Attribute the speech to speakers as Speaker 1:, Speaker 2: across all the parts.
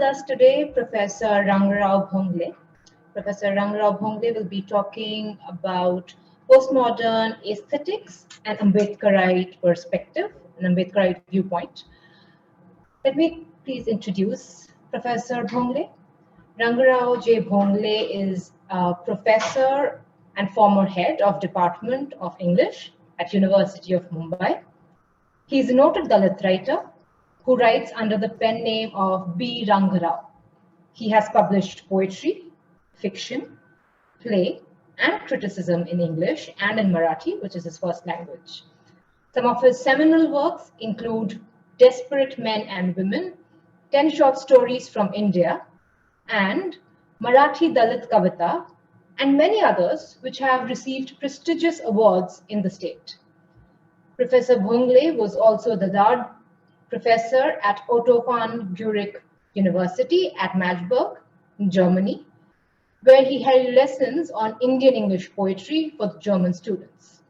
Speaker 1: with us today Professor Rangrao Bhongle. Professor Rangrao Bhongle will be talking about postmodern aesthetics and Ambedkarite perspective, an Ambedkarite viewpoint. Let me please introduce Professor Bhongle. Rangrao J. Bhongle is a professor and former head of Department of English at University of Mumbai. He is a noted Dalit writer who writes under the pen name of B. Rangrao. He has published poetry, fiction, play, and criticism in English and in Marathi, which is his first language. Some of his seminal works include Desperate Men and Women, 10 Short Stories from India, and Marathi Dalit Kavita, and many others which have received prestigious awards in the state. Professor Bhongle was also the Dard Professor at Otto von Guericke University at Magdeburg, Germany, where he held lessons on Indian English poetry for the German students.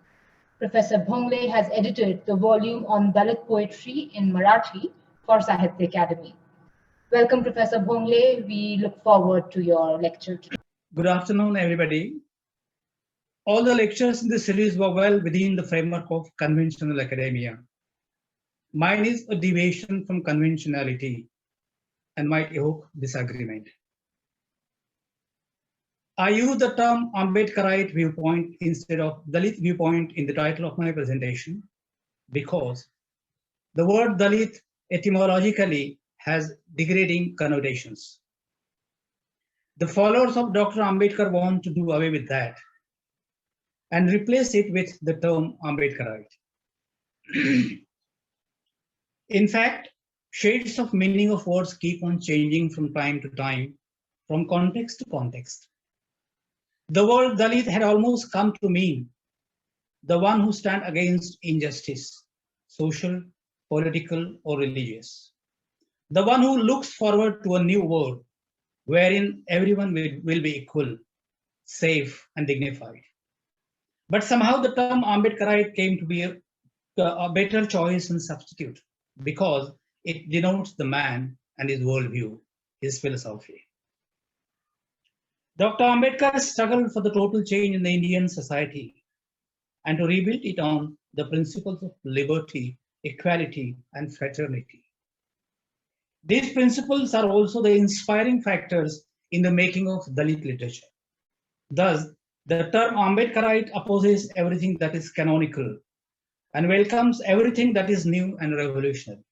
Speaker 1: Professor Bhongle has edited the volume on Dalit poetry in Marathi for Sahitya Academy. Welcome, Professor Bhongle. We look forward to your lecture today.
Speaker 2: Good afternoon, everybody. All the lectures in this series were well within the framework of conventional academia. Mine is a deviation from conventionality and might evoke disagreement. I use the term Ambedkarite viewpoint instead of Dalit viewpoint in the title of my presentation because the word Dalit etymologically has degrading connotations. The followers of Dr. Ambedkar want to do away with that and replace it with the term Ambedkarite. In fact, shades of meaning of words keep on changing from time to time, from context to context. The word Dalit had almost come to mean the one who stands against injustice, social, political, or religious. The one who looks forward to a new world wherein everyone will be equal, safe, and dignified. But somehow the term Ambedkarite came to be a better choice and substitute because it denotes the man and his worldview, his philosophy. Dr. Ambedkar struggled for the total change in the Indian society and to rebuild it on the principles of liberty, equality, and fraternity. These principles are also the inspiring factors in the making of Dalit literature. Thus, the term Ambedkarite opposes everything that is canonical and welcomes everything that is new and revolutionary.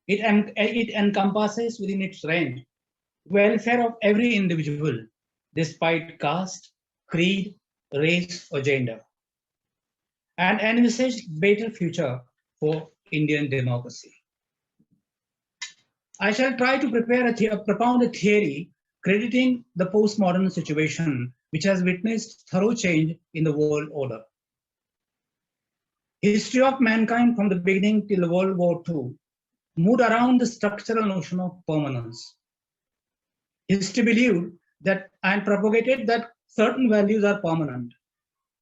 Speaker 2: It encompasses within its range welfare of every individual, despite caste, creed, race, or gender, and envisage better future for Indian democracy. I shall try to propound a theory crediting the postmodern situation which has witnessed thorough change in the world order. History of mankind from the beginning till World War II moved around the structural notion of permanence. History believed that and propagated that certain values are permanent,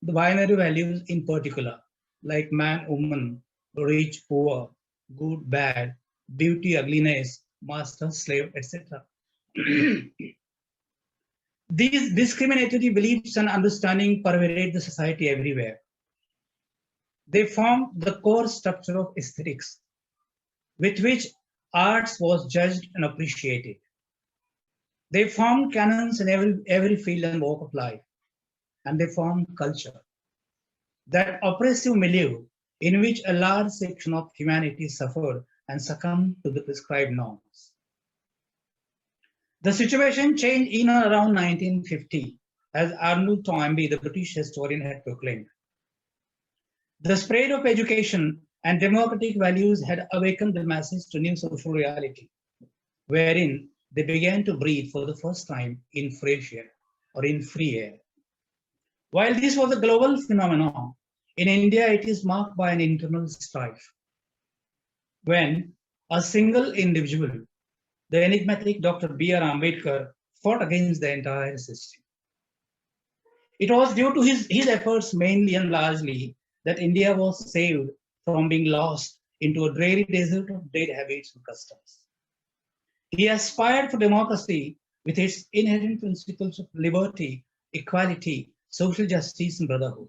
Speaker 2: the binary values in particular, like man, woman, rich, poor, good, bad, beauty, ugliness, master, slave, etc. These discriminatory beliefs and understanding pervade the society everywhere. They form the core structure of aesthetics, with which arts was judged and appreciated. They form canons in every field and walk of life, and they form culture, that oppressive milieu in which a large section of humanity suffered and succumbed to the prescribed norms. The situation changed in and around 1950, as Arnold Toynbee, the British historian, had proclaimed. The spread of education and democratic values had awakened the masses to new social reality, wherein they began to breathe for the first time in fresh air or in free air. While this was a global phenomenon, in India it is marked by an internal strife. When a single individual, the enigmatic Dr. B.R. Ambedkar, fought against the entire system. It was due to his efforts mainly and largely that India was saved from being lost into a dreary desert of dead habits and customs. He aspired for democracy with its inherent principles of liberty, equality, social justice, and brotherhood,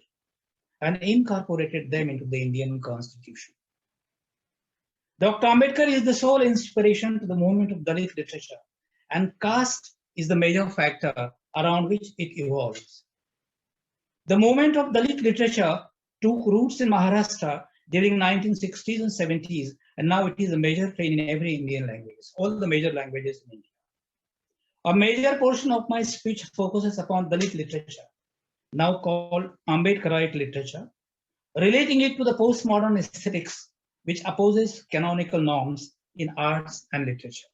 Speaker 2: and incorporated them into the Indian Constitution. Dr. Ambedkar is the sole inspiration to the movement of Dalit literature, and caste is the major factor around which it evolves. The movement of Dalit literature took roots in Maharashtra during 1960s and 70s, and now it is a major trend in every Indian language, all the major languages in India. A major portion of my speech focuses upon Dalit literature, now called Ambedkarite literature, relating it to the postmodern aesthetics which opposes canonical norms in arts and literature.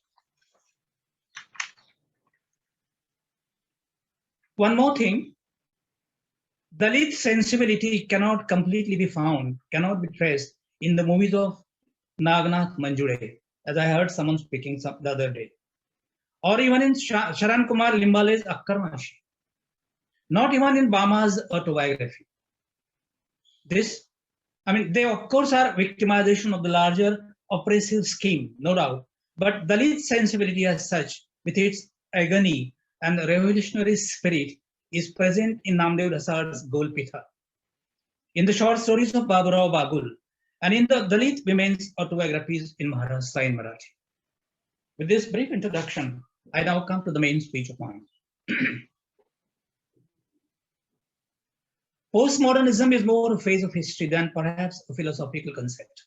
Speaker 2: One more thing, Dalit sensibility cannot completely be found, cannot be traced in the movies of Nagnath Manjure, as I heard someone speaking the other day, or even in Sharan Kumar Limbale's Akkarmashi, not even in Bama's autobiography. They of course are victimization of the larger oppressive scheme, no doubt, but Dalit sensibility as such, with its agony and revolutionary spirit, is present in Namdev Rasar's Golpitha, in the short stories of Baburao Bagul, and in the Dalit women's autobiographies in Maharashtra in Marathi. With this brief introduction, I now come to the main speech of mine. Postmodernism is more a phase of history than perhaps a philosophical concept.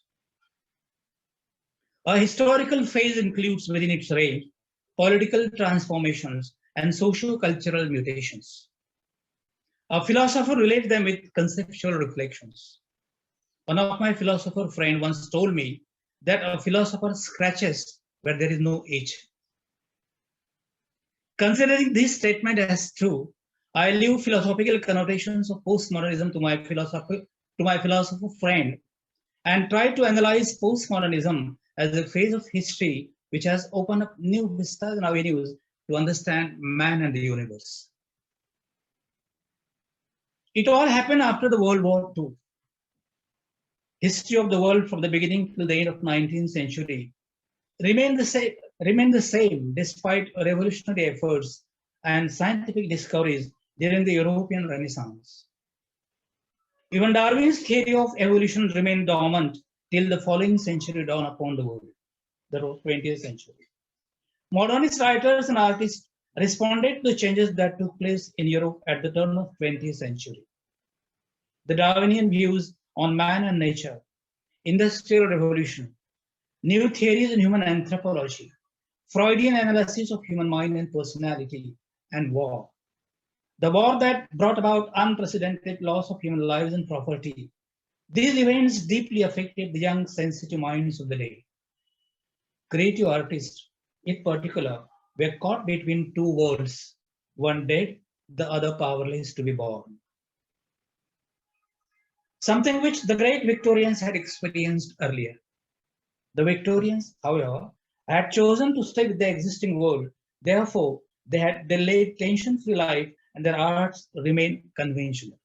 Speaker 2: A historical phase includes within its range political transformations and socio-cultural mutations. A philosopher relates them with conceptual reflections. One of my philosopher friends once told me that a philosopher scratches where there is no itch. Considering this statement as true, I leave philosophical connotations of postmodernism to my philosopher friend and try to analyze postmodernism as a phase of history which has opened up new vistas and avenues to understand man and the universe. It all happened after the World War II. History of the world from the beginning till the end of the 19th century remained the same despite revolutionary efforts and scientific discoveries during the European Renaissance. Even Darwin's theory of evolution remained dormant till the following century dawned upon the world, the 20th century. Modernist writers and artists responded to the changes that took place in Europe at the turn of the 20th century. The Darwinian views on man and nature, industrial revolution, new theories in human anthropology, Freudian analysis of human mind and personality, and war. The war that brought about unprecedented loss of human lives and property. These events deeply affected the young, sensitive minds of the day. Creative artists, in particular, were caught between two worlds, one dead, the other powerless to be born. Something which the great Victorians had experienced earlier. The Victorians, however, had chosen to stay with the existing world. Therefore, they led tension-free life and their arts remained conventional.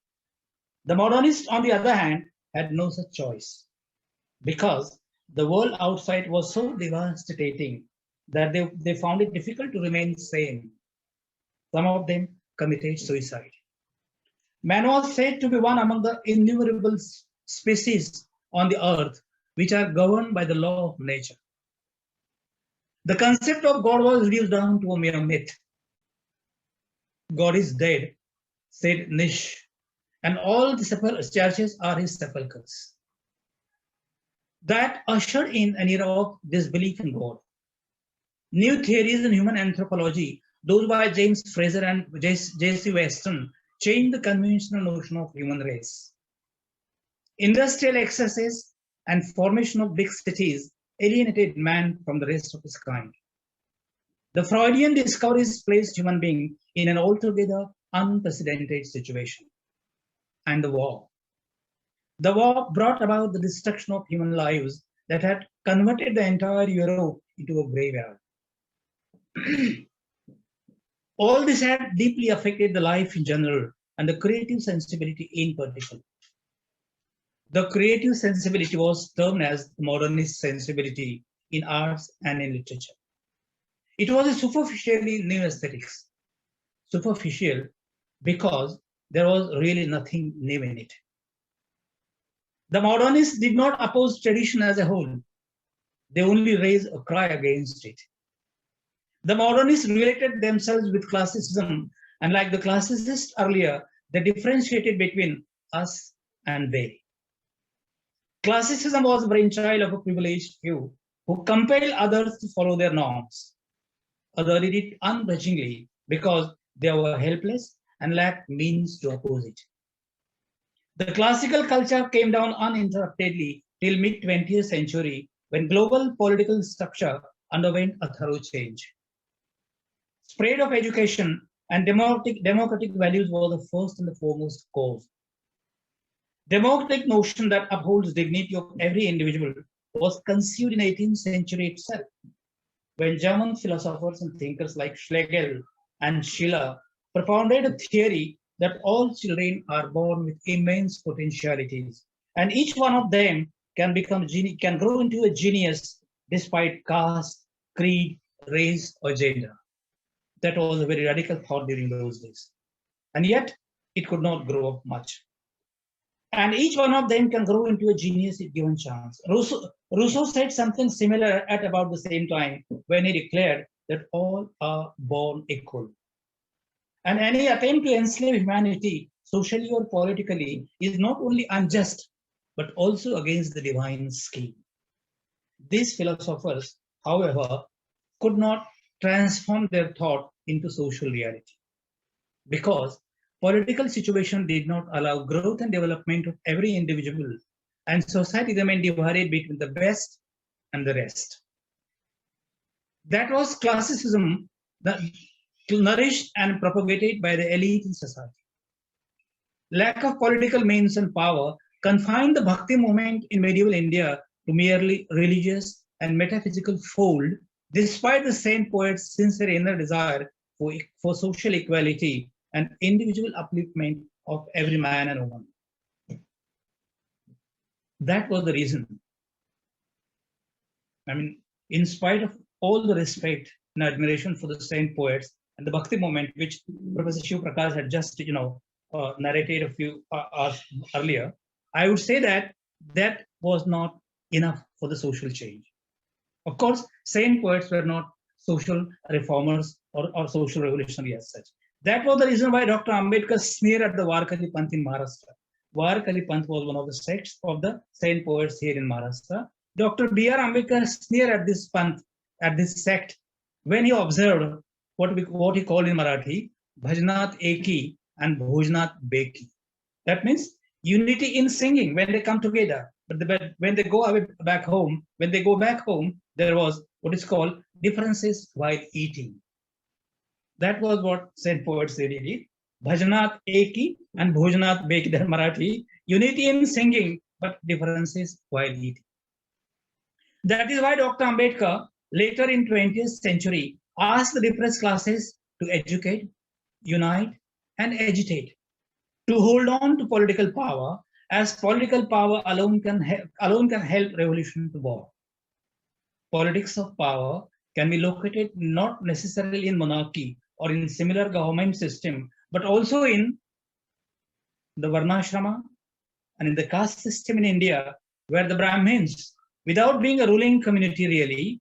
Speaker 2: The modernists, on the other hand, had no such choice because the world outside was so devastating that they found it difficult to remain sane. Some of them committed suicide. Man was said to be one among the innumerable species on the earth which are governed by the law of nature. The concept of God was reduced down to a mere myth. God is dead, said Nish, and all the churches are his sepulchres. That ushered in an era of disbelief in God. New theories in human anthropology, those by James Fraser and J.C. Weston, changed the conventional notion of human race. Industrial excesses and formation of big cities alienated man from the rest of his kind. The Freudian discoveries placed human being in an altogether unprecedented situation. And the war. The war brought about the destruction of human lives that had converted the entire Europe into a graveyard. All this had deeply affected the life in general and the creative sensibility in particular. The creative sensibility was termed as modernist sensibility in arts and in literature. It was a superficially new aesthetics. Superficial because there was really nothing new in it. The modernists did not oppose tradition as a whole. They only raised a cry against it. The modernists related themselves with classicism, and like the classicists earlier, they differentiated between us and they. Classicism was a brainchild of a privileged few who compelled others to follow their norms. Others did it ungrudgingly because they were helpless and lacked means to oppose it. The classical culture came down uninterruptedly till mid-20th century when global political structure underwent a thorough change. Spread of education and democratic values were the first and the foremost cause. Democratic notion that upholds dignity of every individual was conceived in 18th century itself, when German philosophers and thinkers like Schlegel and Schiller propounded a theory that all children are born with immense potentialities, and each one of them can grow into a genius despite caste, creed, race, or gender. That was a very radical thought during those days. And yet, it could not grow up much. And each one of them can grow into a genius if given chance. Rousseau said something similar at about the same time when he declared that all are born equal. And any attempt to enslave humanity, socially or politically, is not only unjust, but also against the divine scheme. These philosophers, however, could not transform their thought into social reality because political situation did not allow growth and development of every individual, and society remained divided between the best and the rest. That was classicism that nourished and propagated by the elite in society. Lack of political means and power confined the Bhakti movement in medieval India to merely religious and metaphysical fold, despite the saint poet's sincere inner desire for social equality and individual upliftment of every man and woman. That was the reason. I mean, in spite of all the respect and admiration for the saint poets and the Bhakti movement, which Professor Shiv Prakash had just, narrated a few hours earlier, I would say that that was not enough for the social change. Of course, saint poets were not social reformers or social revolutionary as such. That was the reason why Dr. Ambedkar sneered at the Warkali Panth in Maharashtra. Warkali Panth was one of the sects of the saint poets here in Maharashtra. Dr. B.R. Ambedkar sneered at this panth, at this sect, when he observed what he called in Marathi, Bhajanat Eki and Bhojnat Beki. That means unity in singing when they come together, but when they go back home, there was what is called differences while eating. That was what saint poets said in it. Bhajanat Eki and Bhojnat Beki, that Marathi, unity in singing, but differences while eating. That is why Dr. Ambedkar, later in 20th century, asked the depressed classes to educate, unite, and agitate, to hold on to political power, as political power alone can help revolution to born. Politics of power can be located not necessarily in monarchy or in similar government system, but also in the Varnashrama and in the caste system in India, where the Brahmins, without being a ruling community really,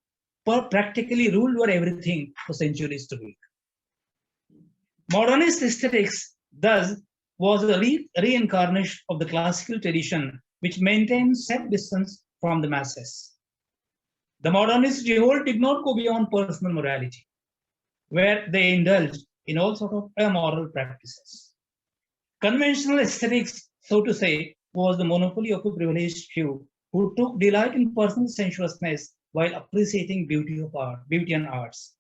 Speaker 2: practically ruled over everything for centuries to be. Modernist aesthetics, thus, was a reincarnation of the classical tradition, which maintained safe distance from the masses. The modernist revolt did not go beyond personal morality, where they indulged in all sorts of immoral practices. Conventional aesthetics, so to say, was the monopoly of a privileged few who took delight in personal sensuousness while appreciating beauty and arts.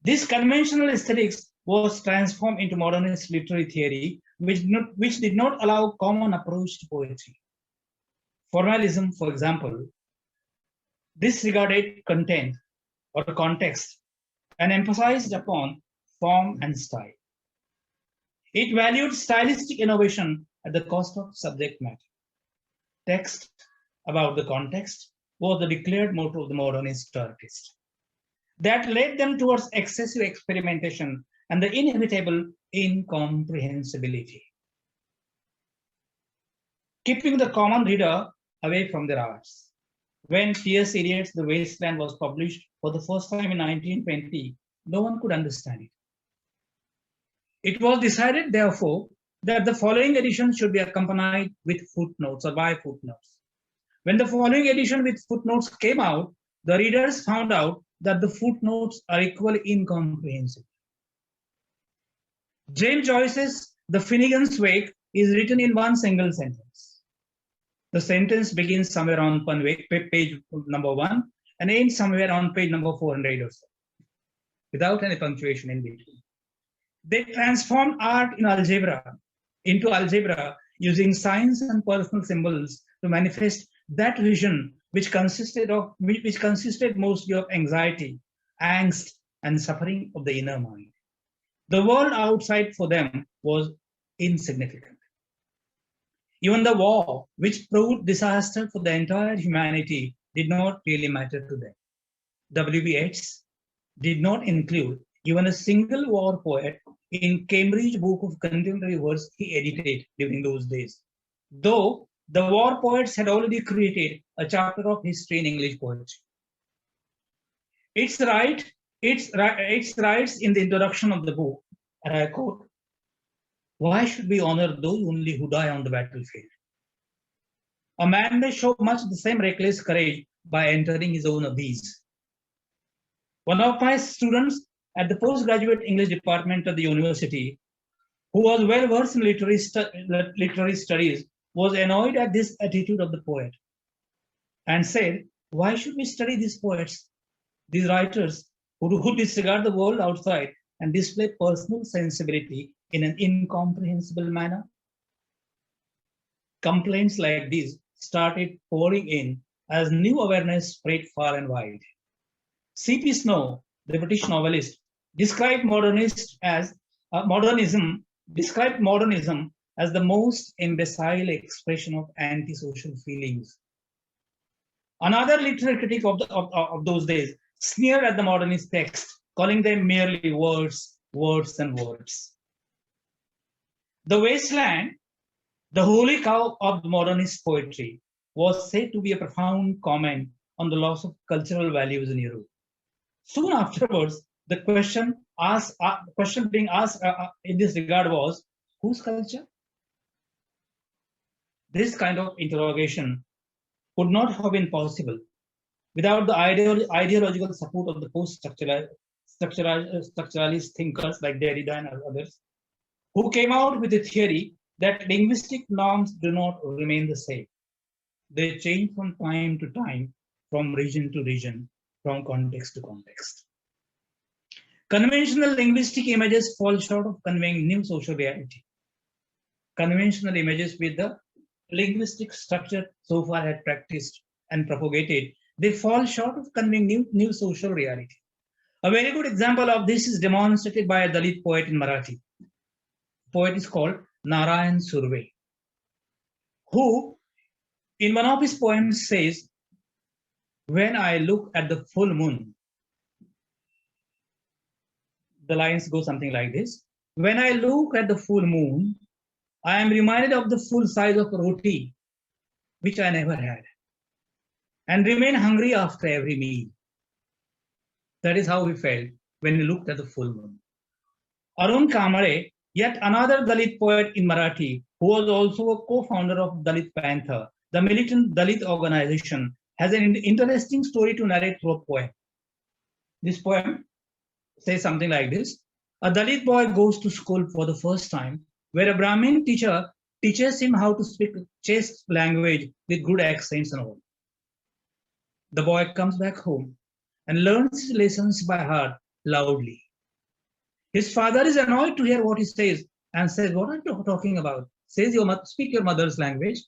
Speaker 2: This conventional aesthetics was transformed into modernist literary theory, which did not allow common approach to poetry. Formalism, for example, disregarded content or context and emphasized upon form and style. It valued stylistic innovation at the cost of subject matter. Text about the context was the declared motto of the modernist artist. that led them towards excessive experimentation and the inevitable incomprehensibility, keeping the common reader away from their arts. When T.S. Eliot's The Wasteland was published for the first time in 1920, no one could understand it. It was decided, therefore, that the following edition should be accompanied with footnotes or by footnotes. When the following edition with footnotes came out, the readers found out that the footnotes are equally incomprehensible. James Joyce's The Finnegan's Wake is written in one single sentence. The sentence begins somewhere on page number 1 and ends somewhere on page number 400 or so, without any punctuation in between. They transformed art into algebra using signs and personal symbols to manifest that vision which consisted mostly of anxiety, angst, and suffering of the inner mind. The world outside for them was insignificant. Even the war, which proved disaster for the entire humanity, did not really matter to them. W.B. Yeats did not include even a single war poet in Cambridge Book of Contemporary Verse he edited during those days, though the war poets had already created a chapter of history in English poetry. It writes in the introduction of the book, and I quote, "Why should we honor those only who die on the battlefield? A man may show much the same reckless courage by entering his own abyss." One of my students at the postgraduate English department of the university, who was well versed in literary studies, was annoyed at this attitude of the poet and said, "Why should we study these poets, these writers who disregard the world outside and display personal sensibility in an incomprehensible manner?" Complaints like these started pouring in as new awareness spread far and wide. C.P. Snow, the British novelist, described modernism as the most imbecile expression of antisocial feelings. Another literary critic of those days sneered at the modernist text, calling them merely words, and words. The Wasteland, the holy cow of modernist poetry, was said to be a profound comment on the loss of cultural values in Europe. Soon afterwards, the question being asked in this regard was, whose culture? This kind of interrogation would not have been possible without the ideological support of the post-structuralist thinkers like Derrida and others, who came out with the theory that linguistic norms do not remain the same. They change from time to time, from region to region, from context to context. Conventional linguistic images fall short of conveying new social reality. Conventional images with the linguistic structure so far had practiced and propagated, they fall short of conveying new social reality. A very good example of this is demonstrated by a Dalit poet in Marathi. The poet is called Narayan Surve, who in one of his poems says, "When I look at the full moon," the lines go something like this: "When I look at the full moon, I am reminded of the full size of roti, which I never had, and remain hungry after every meal." That is how we felt when we looked at the full moon. Arun Kamare, yet another Dalit poet in Marathi, who was also a co-founder of Dalit Panther, the militant Dalit organization, has an interesting story to narrate through a poem. This poem says something like this: a Dalit boy goes to school for the first time, where a Brahmin teacher teaches him how to speak chaste language with good accents and all. The boy comes back home and learns his lessons by heart loudly. His father is annoyed to hear what he says and says, "What are you talking about? Says speak your mother's language."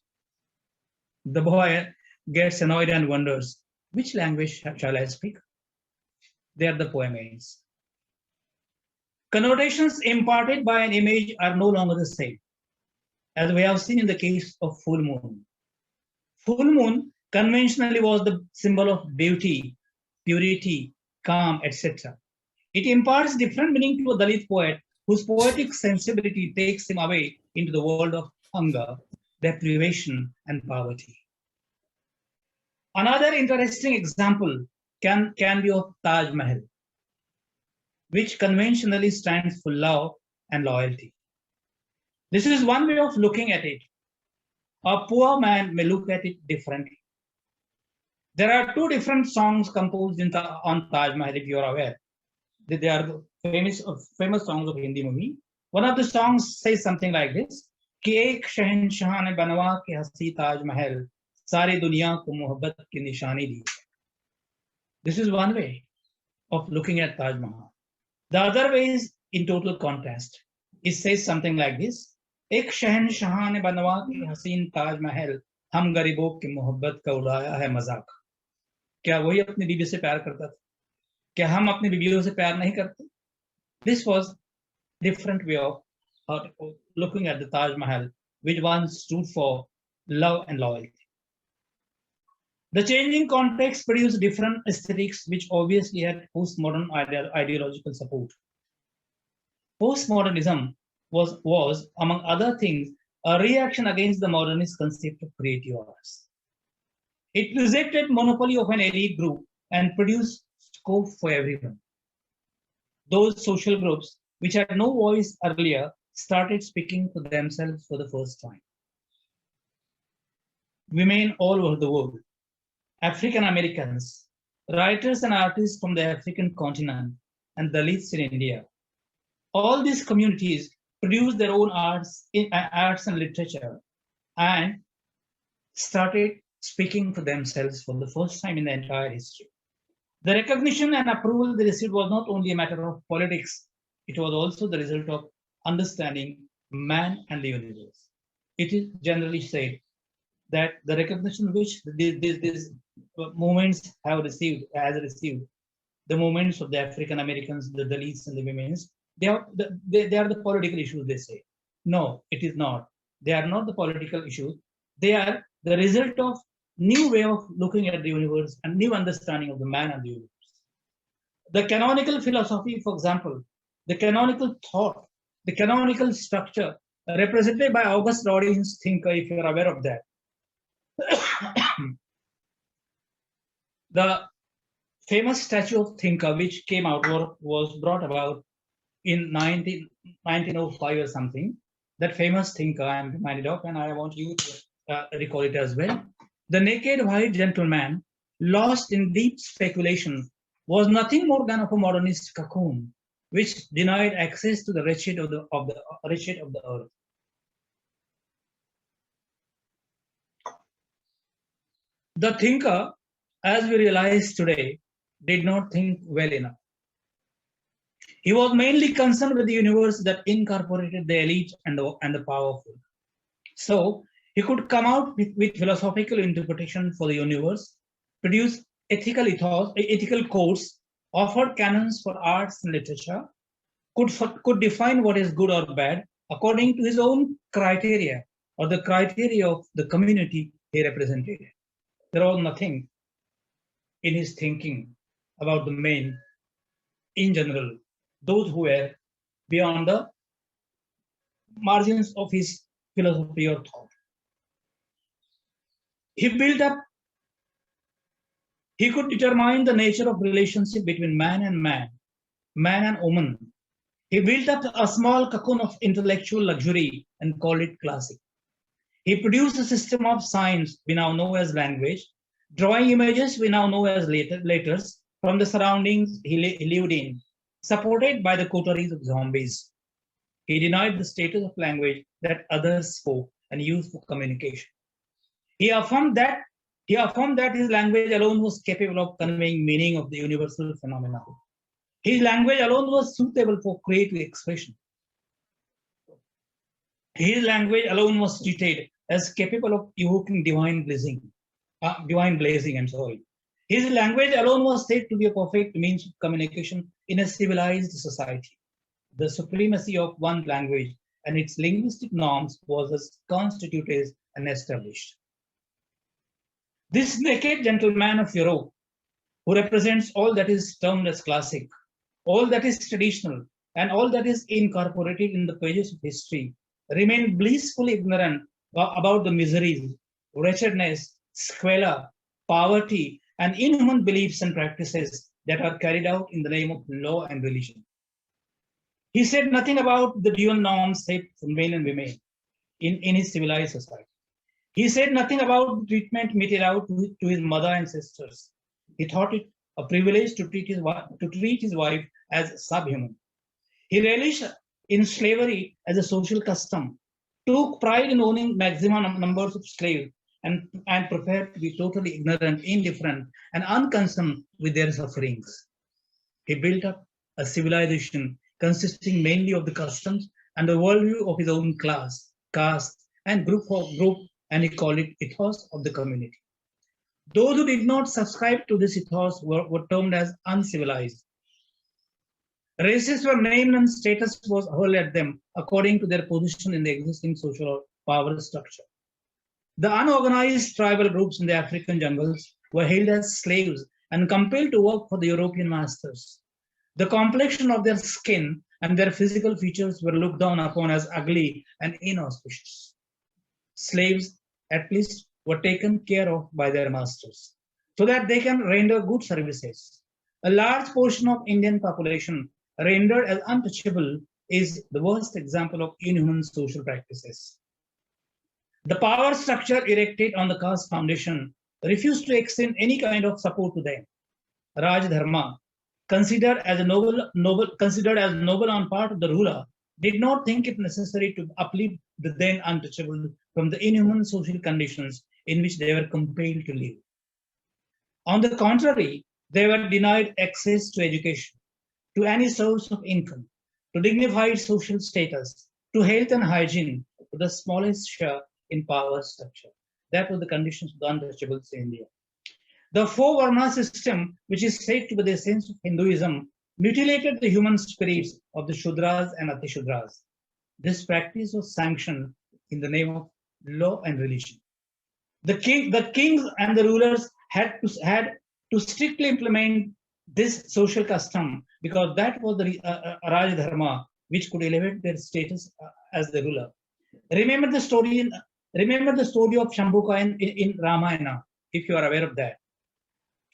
Speaker 2: The boy gets annoyed and wonders, which language shall I speak? There the poem ends. Connotations imparted by an image are no longer the same, as we have seen in the case of full moon. Full moon conventionally was the symbol of beauty, purity, calm, etc. It imparts different meaning to a Dalit poet whose poetic sensibility takes him away into the world of hunger, deprivation, and poverty. Another interesting example can be of Taj Mahal, which conventionally stands for love and loyalty. This is one way of looking at it. A poor man may look at it differently. There are two different songs composed on Taj Mahal, if you are aware. They are the famous songs of Hindi movie. One of the songs says something like this: कि एक शहंशाह ने बनवा के हंसी ताज महल, सारी दुनिया को मोहब्बत की निशानी दी. This is one way of looking at Taj Mahal. The other way is in total contrast. It says something like this: एक शहंशाह ने बनवा के हसीन ताज महल, हम गरीबों की मोहब्बत का उड़ाया है मजाक. क्या वही अपनी बीवी से प्यार करता था? क्या हम अपनी बीवियों से प्यार नहीं करते? This was different way of looking at the Taj Mahal, which once stood for love and loyalty. The changing context produced different aesthetics, which obviously had postmodern ideological support. Postmodernism was, among other things, a reaction against the modernist concept of creative arts. It rejected monopoly of an elite group and produced scope for everyone. Those social groups which had no voice earlier started speaking for themselves for the first time. Women all over the world, African Americans, writers and artists from the African continent, and Dalits in India. All these communities produced their own arts and literature and started speaking for themselves for the first time in the entire history. The recognition and approval they received was not only a matter of politics, it was also the result of understanding man and the universe. It is generally said that the recognition which these movements have received, the movements of the African Americans, the Dalits, and the women's, they are the political issues, they say. No, it is not. They are not the political issues. They are the result of new way of looking at the universe and new understanding of the man and the universe. The canonical philosophy, for example, the canonical thought, the canonical structure represented by August Rodin's thinker, if you're aware of that. The famous statue of thinker which came out was brought about in 1905 or something. That famous thinker I am reminded of, and I want you to recall it as well. The naked white gentleman, lost in deep speculation, was nothing more than of a modernist cocoon, which denied access to the wretched of the earth. The thinker, as we realize today, did not think well enough. He was mainly concerned with the universe that incorporated the elite and the powerful. So he could come out with philosophical interpretation for the universe, produce ethical codes, offered canons for arts and literature, could define what is good or bad according to his own criteria or the criteria of the community he represented. There was nothing in his thinking about the men in general, those who were beyond the margins of his philosophy or thought. He could determine the nature of relationship between man and man and woman. He built up a small cocoon of intellectual luxury and called it classic. He produced a system of signs we now know as language, drawing images we now know as letters from the surroundings he lived in, supported by the coteries of zombies. He denied the status of language that others spoke and used for communication. He affirmed that his language alone was capable of conveying meaning of the universal phenomena. His language alone was suitable for creative expression. His language alone was treated as capable of evoking divine blazing. His language alone was said to be a perfect means of communication in a civilized society. The supremacy of one language and its linguistic norms was as constituted and established. This naked gentleman of Europe who represents all that is termed as classic, all that is traditional, and all that is incorporated in the pages of history, remain blissfully ignorant about the miseries, wretchedness, squalor, poverty, and inhuman beliefs and practices that are carried out in the name of law and religion. He said nothing about the dual norms set for men and women in his civilized society. He said nothing about the treatment meted out to his mother and sisters. He thought it a privilege to treat his wife as subhuman. He relished in slavery as a social custom, took pride in owning maximum numbers of slaves, and preferred to be totally ignorant, indifferent, and unconcerned with their sufferings. He built up a civilization consisting mainly of the customs and the worldview of his own class, caste, and group, and he called it ethos of the community. Those who did not subscribe to this ethos were termed as uncivilized. Races were named and status was hurled at them according to their position in the existing social power structure. The unorganized tribal groups in the African jungles were held as slaves and compelled to work for the European masters. The complexion of their skin and their physical features were looked down upon as ugly and inauspicious. Slaves, at least, were taken care of by their masters so that they can render good services. A large portion of Indian population rendered as untouchable is the worst example of inhuman social practices. The power structure erected on the caste foundation refused to extend any kind of support to them. Raj Dharma, considered as noble on part of the ruler, did not think it necessary to uplift the then untouchable from the inhuman social conditions in which they were compelled to live. On the contrary, they were denied access to education, to any source of income, to dignified social status, to health and hygiene, to the smallest share in power structure. That was the conditions of the untouchables in India. The four Varna system, which is said to be the essence of Hinduism, mutilated the human spirits of the Shudras and Atishudras. This practice was sanctioned in the name of law and religion. The kings and the rulers had to strictly implement this social custom because that was the Raj Dharma which could elevate their status as the ruler. Remember the story of Shambhuka in Ramayana, if you are aware of that.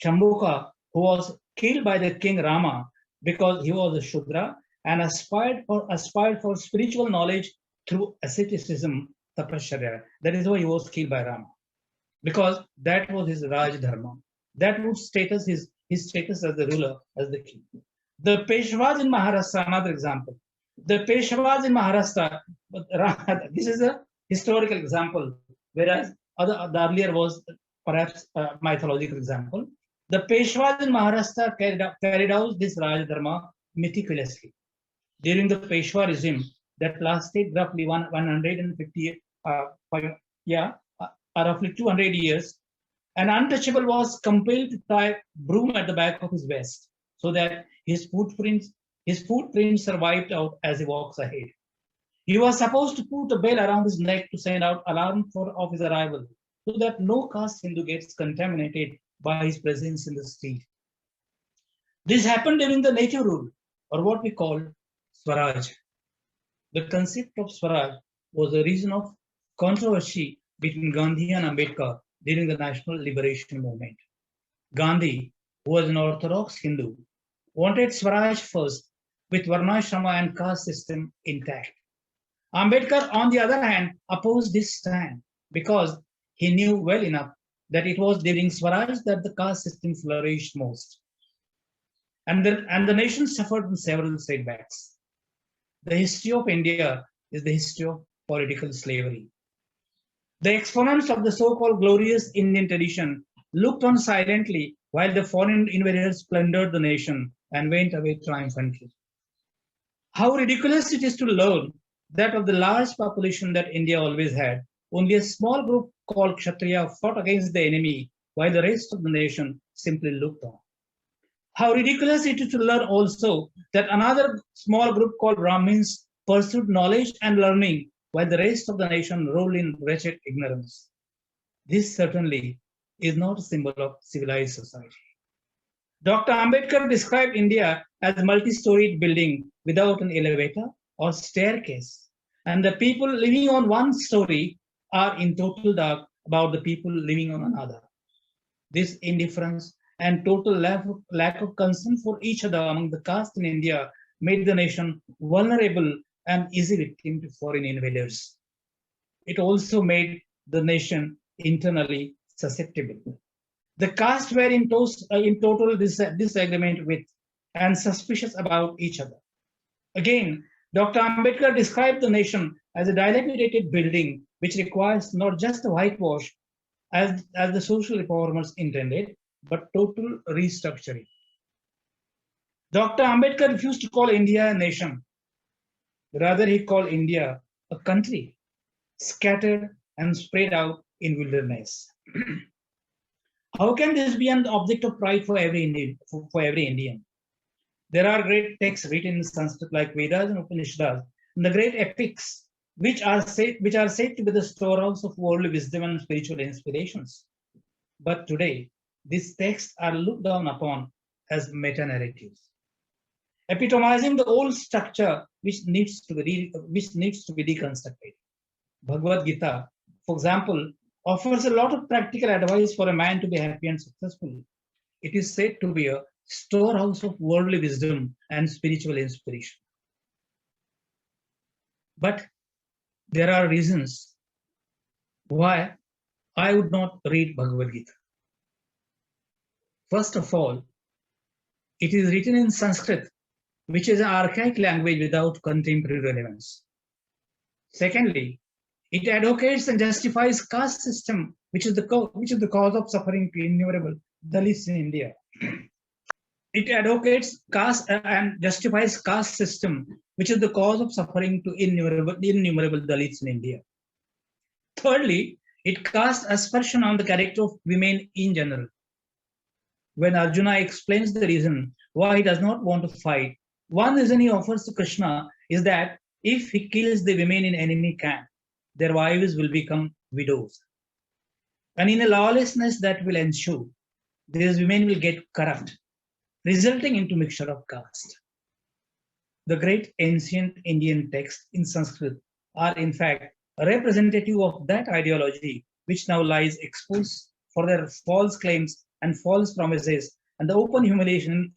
Speaker 2: Shambhuka, who was killed by the king Rama because he was a Shudra and aspired for spiritual knowledge through asceticism, tapasya. That is why he was killed by Rama, because that was his Raj Dharma. That would status his status as the ruler, as the king. The Peshwas in Maharashtra, another example. The Peshwas in Maharashtra, this is a historical example, whereas the earlier was perhaps a mythological example. The Peshwas in Maharashtra carried out this Raj Dharma meticulously. During the Peshwa regime that lasted roughly 150 roughly 200 years, an untouchable was compelled to tie broom at the back of his vest so that his footprints are wiped out as he walks ahead. He was supposed to put a bell around his neck to send out alarm of his arrival so that no caste Hindu gets contaminated by his presence in the street. This happened during the native rule, or what we call Swaraj. The concept of Swaraj was a reason of controversy between Gandhi and Ambedkar during the national liberation movement. Gandhi, who was an orthodox Hindu, wanted Swaraj first with Varnashrama and caste system intact. Ambedkar, on the other hand, opposed this stand because he knew well enough that it was during Swaraj that the caste system flourished most. And the nation suffered from several setbacks. The history of India is the history of political slavery. The exponents of the so-called glorious Indian tradition looked on silently while the foreign invaders plundered the nation and went away triumphantly. How ridiculous it is to learn that of the large population that India always had, only a small group called Kshatriya fought against the enemy while the rest of the nation simply looked on. How ridiculous it is to learn also that another small group called Brahmins pursued knowledge and learning while the rest of the nation rolled in wretched ignorance. This certainly is not a symbol of civilized society. Dr. Ambedkar described India as a multi-storied building without an elevator or staircase. And the people living on one story are in total doubt about the people living on another. This indifference and total lack of concern for each other among the caste in India made the nation vulnerable and easy victim to foreign invaders. It also made the nation internally susceptible. The caste were in total disagreement with and suspicious about each other. Again, Dr. Ambedkar described the nation as a dilapidated building which requires not just a whitewash as the social reformers intended, but total restructuring. Dr. Ambedkar refused to call India a nation. Rather, he called India a country, scattered and spread out in wilderness. How can this be an object of pride for every Indian? There are great texts written in Sanskrit like Vedas and Upanishads, and the great epics, which are said to be the storehouse of worldly wisdom and spiritual inspirations. But today, these texts are looked down upon as meta-narratives, epitomizing the old structure which needs to be deconstructed. Bhagavad Gita, for example, offers a lot of practical advice for a man to be happy and successful. It is said to be a storehouse of worldly wisdom and spiritual inspiration. But there are reasons why I would not read Bhagavad Gita. First of all, it is written in Sanskrit, which is an archaic language without contemporary relevance. Secondly, it advocates and justifies caste system, which is the cause of suffering to innumerable Dalits in India. It advocates caste and justifies caste system, which is the cause of suffering to innumerable Dalits in India. Thirdly, it casts aspersion on the character of women in general. When Arjuna explains the reason why he does not want to fight, one reason he offers to Krishna is that if he kills the women in enemy camp, their wives will become widows. And in a lawlessness that will ensue, these women will get corrupt, resulting into mixture of caste. The great ancient Indian texts in Sanskrit are in fact representative of that ideology which now lies exposed for their false claims and false promises and the open humiliation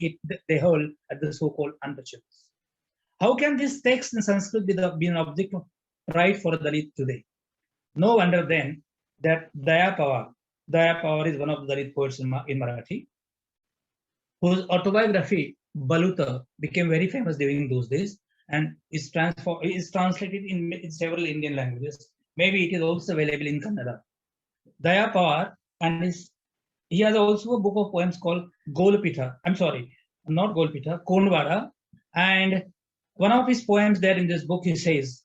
Speaker 2: they hold at the so-called untouchables. How can this text in Sanskrit be an object of pride for a Dalit today? No wonder then that Daya Pawar is one of the Dalit poets in Marathi, whose autobiography, Baluta, became very famous during those days and is translated in several Indian languages. Maybe it is also available in Kannada. Daya Pawar, and he has also a book of poems called Golpita. I'm sorry, not Golpita, Konvada. And one of his poems there in this book, he says,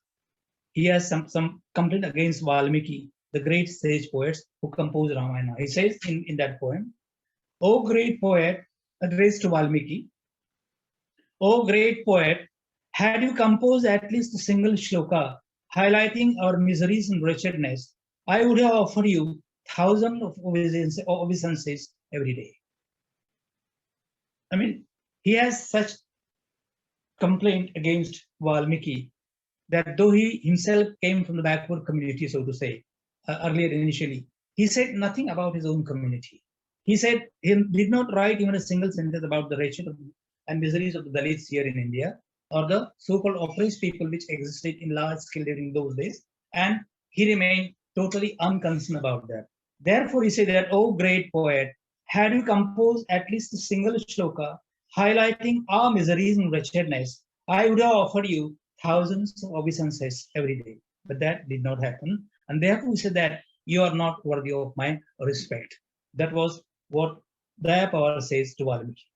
Speaker 2: he has some complaint against Valmiki, the great sage poets who composed Ramayana. He says in that poem, "O great poet," addressed to Valmiki, "O great poet, had you composed at least a single shloka highlighting our miseries and wretchedness, I would have offered you thousands of obeisances every day." I mean, he has such complaint against Valmiki that though he himself came from the backward community, so to say, earlier initially, he said nothing about his own community. He said he did not write even a single sentence about the wretched and miseries of the Dalits here in India or the so-called oppressed people which existed in large scale during those days, and he remained totally unconcerned about that. Therefore, he said that, "Oh great poet, had you composed at least a single shloka highlighting our miseries and wretchedness, I would have offered you thousands of obeisances every day." But that did not happen. And therefore, he said that you are not worthy of my respect. That was what Daya Pawar says to Valmiki.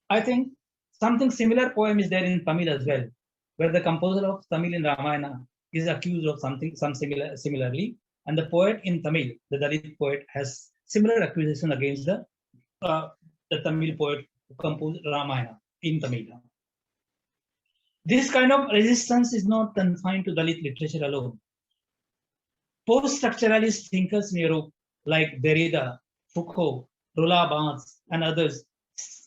Speaker 2: I think something similar poem is there in Tamil as well, where the composer of Tamil in Ramayana is accused of similarly, and the poet in Tamil, the Dalit poet, has similar accusation against the Tamil poet who composed Ramayana in Tamil. This kind of resistance is not confined to Dalit literature alone. Post-structuralist thinkers in Europe like Derrida, Foucault, Roland Barthes, and others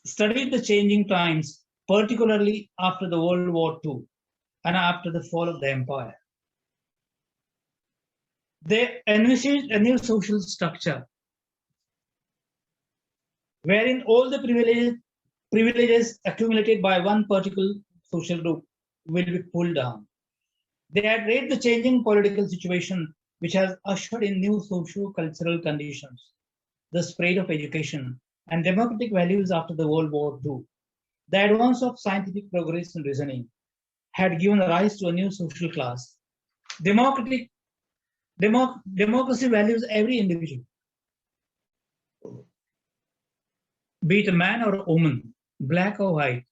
Speaker 2: studied the changing times, particularly after the World War II and after the fall of the empire. They envisaged a new social structure wherein all the privileges accumulated by one particular social group will be pulled down. They had read the changing political situation, which has ushered in new socio-cultural conditions, the spread of education, and democratic values after the World War II. The advance of scientific progress in reasoning had given rise to a new social class. Democracy values every individual, be it a man or a woman, black or white.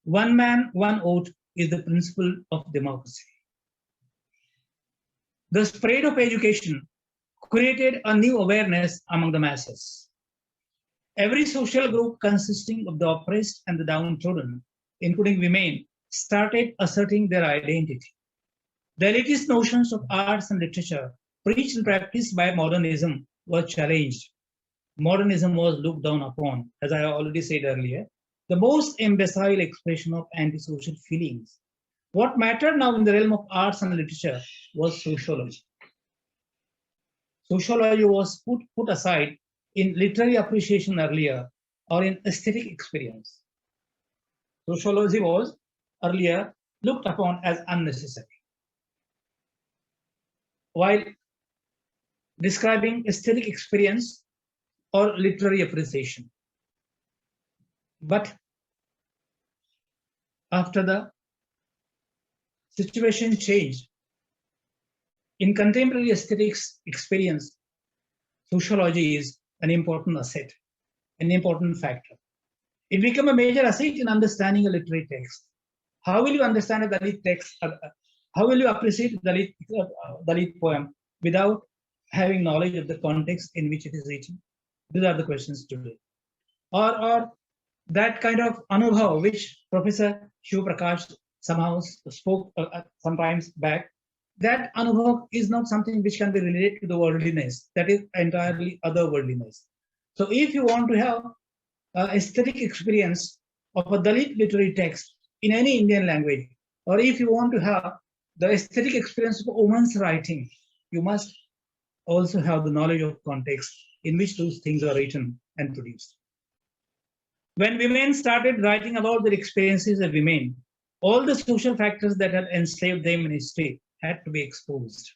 Speaker 2: One man, one vote is the principle of democracy. The spread of education created a new awareness among the masses. Every social group consisting of the oppressed and the downtrodden, including women, started asserting their identity. The elitist notions of arts and literature, preached and practiced by modernism, were challenged. Modernism was looked down upon, as I already said earlier, the most imbecile expression of antisocial feelings. What mattered now in the realm of arts and literature was sociology. Sociology was put aside in literary appreciation earlier or in aesthetic experience. Sociology was earlier looked upon as unnecessary, while describing aesthetic experience or literary appreciation. But after the situation changed, in contemporary aesthetics experience, sociology is an important asset, an important factor. It became a major asset in understanding a literary text. How will you understand a Dalit text? How will you appreciate Dalit poem without having knowledge of the context in which it is written? These are the questions today. Or that kind of anubhav which Professor Shiv Prakash somehow spoke sometimes back, that anubhav is not something which can be related to the worldliness. That is entirely otherworldliness. So if you want to have aesthetic experience of a Dalit literary text in any Indian language, or if you want to have the aesthetic experience of a woman's writing, you must also have the knowledge of context in which those things are written and produced. When women started writing about their experiences as women, all the social factors that had enslaved them in history had to be exposed.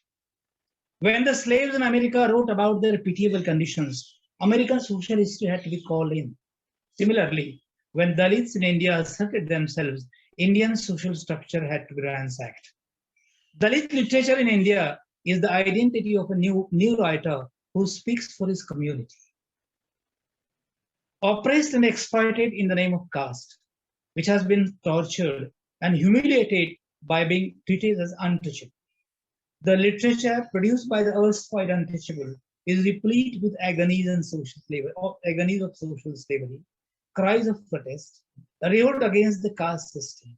Speaker 2: When the slaves in America wrote about their pitiable conditions, American social history had to be called in. Similarly, when Dalits in India asserted themselves, Indian social structure had to be ransacked. Dalit literature in India is the identity of a new writer who speaks for his community. Oppressed and exploited in the name of caste, which has been tortured and humiliated by being treated as untouchable. The literature produced by the erstwhile untouchable is replete with agonies and social slavery, agonies of social slavery, cries of protest, a revolt against the caste system,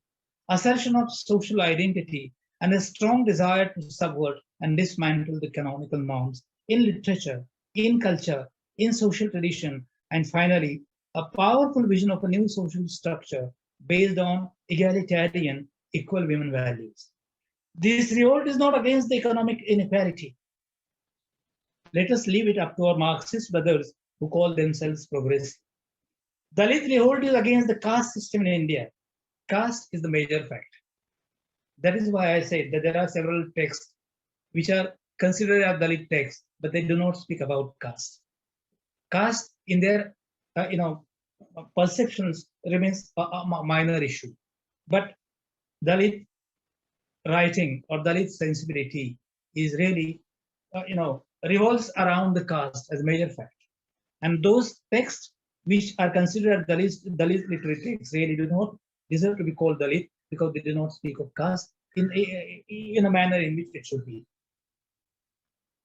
Speaker 2: assertion of social identity, and a strong desire to subvert and dismantle the canonical norms in literature, in culture, in social tradition, and finally, a powerful vision of a new social structure based on egalitarian, equal women values. This revolt is not against the economic inequality. Let us leave it up to our Marxist brothers who call themselves progressive. Dalit revolt is against the caste system in India. Caste is the major fact. That is why I said that there are several texts which are considered as Dalit texts, but they do not speak about caste. Caste in their perceptions remains a minor issue. But Dalit writing or Dalit sensibility is really, revolves around the caste as a major fact. And those texts which are considered Dalit literary texts really do not deserve to be called Dalit because they do not speak of caste in a manner in which it should be.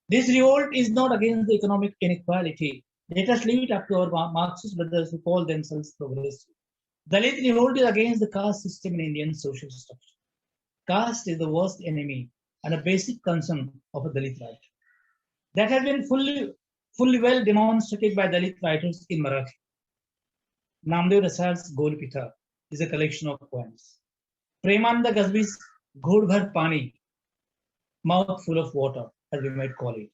Speaker 2: This revolt is not against the economic inequality. Let us leave it up to our Marxist brothers who call themselves progressive. Dalit revolt is against the caste system in Indian social structure. Caste is the worst enemy and a basic concern of a Dalit writer. That has been fully well demonstrated by Dalit writers in Marathi. Namdev Rasar's Golpita is a collection of poems. Premananda Gazbi's Ghod Bhar Pani, mouth full of water, as we might call it.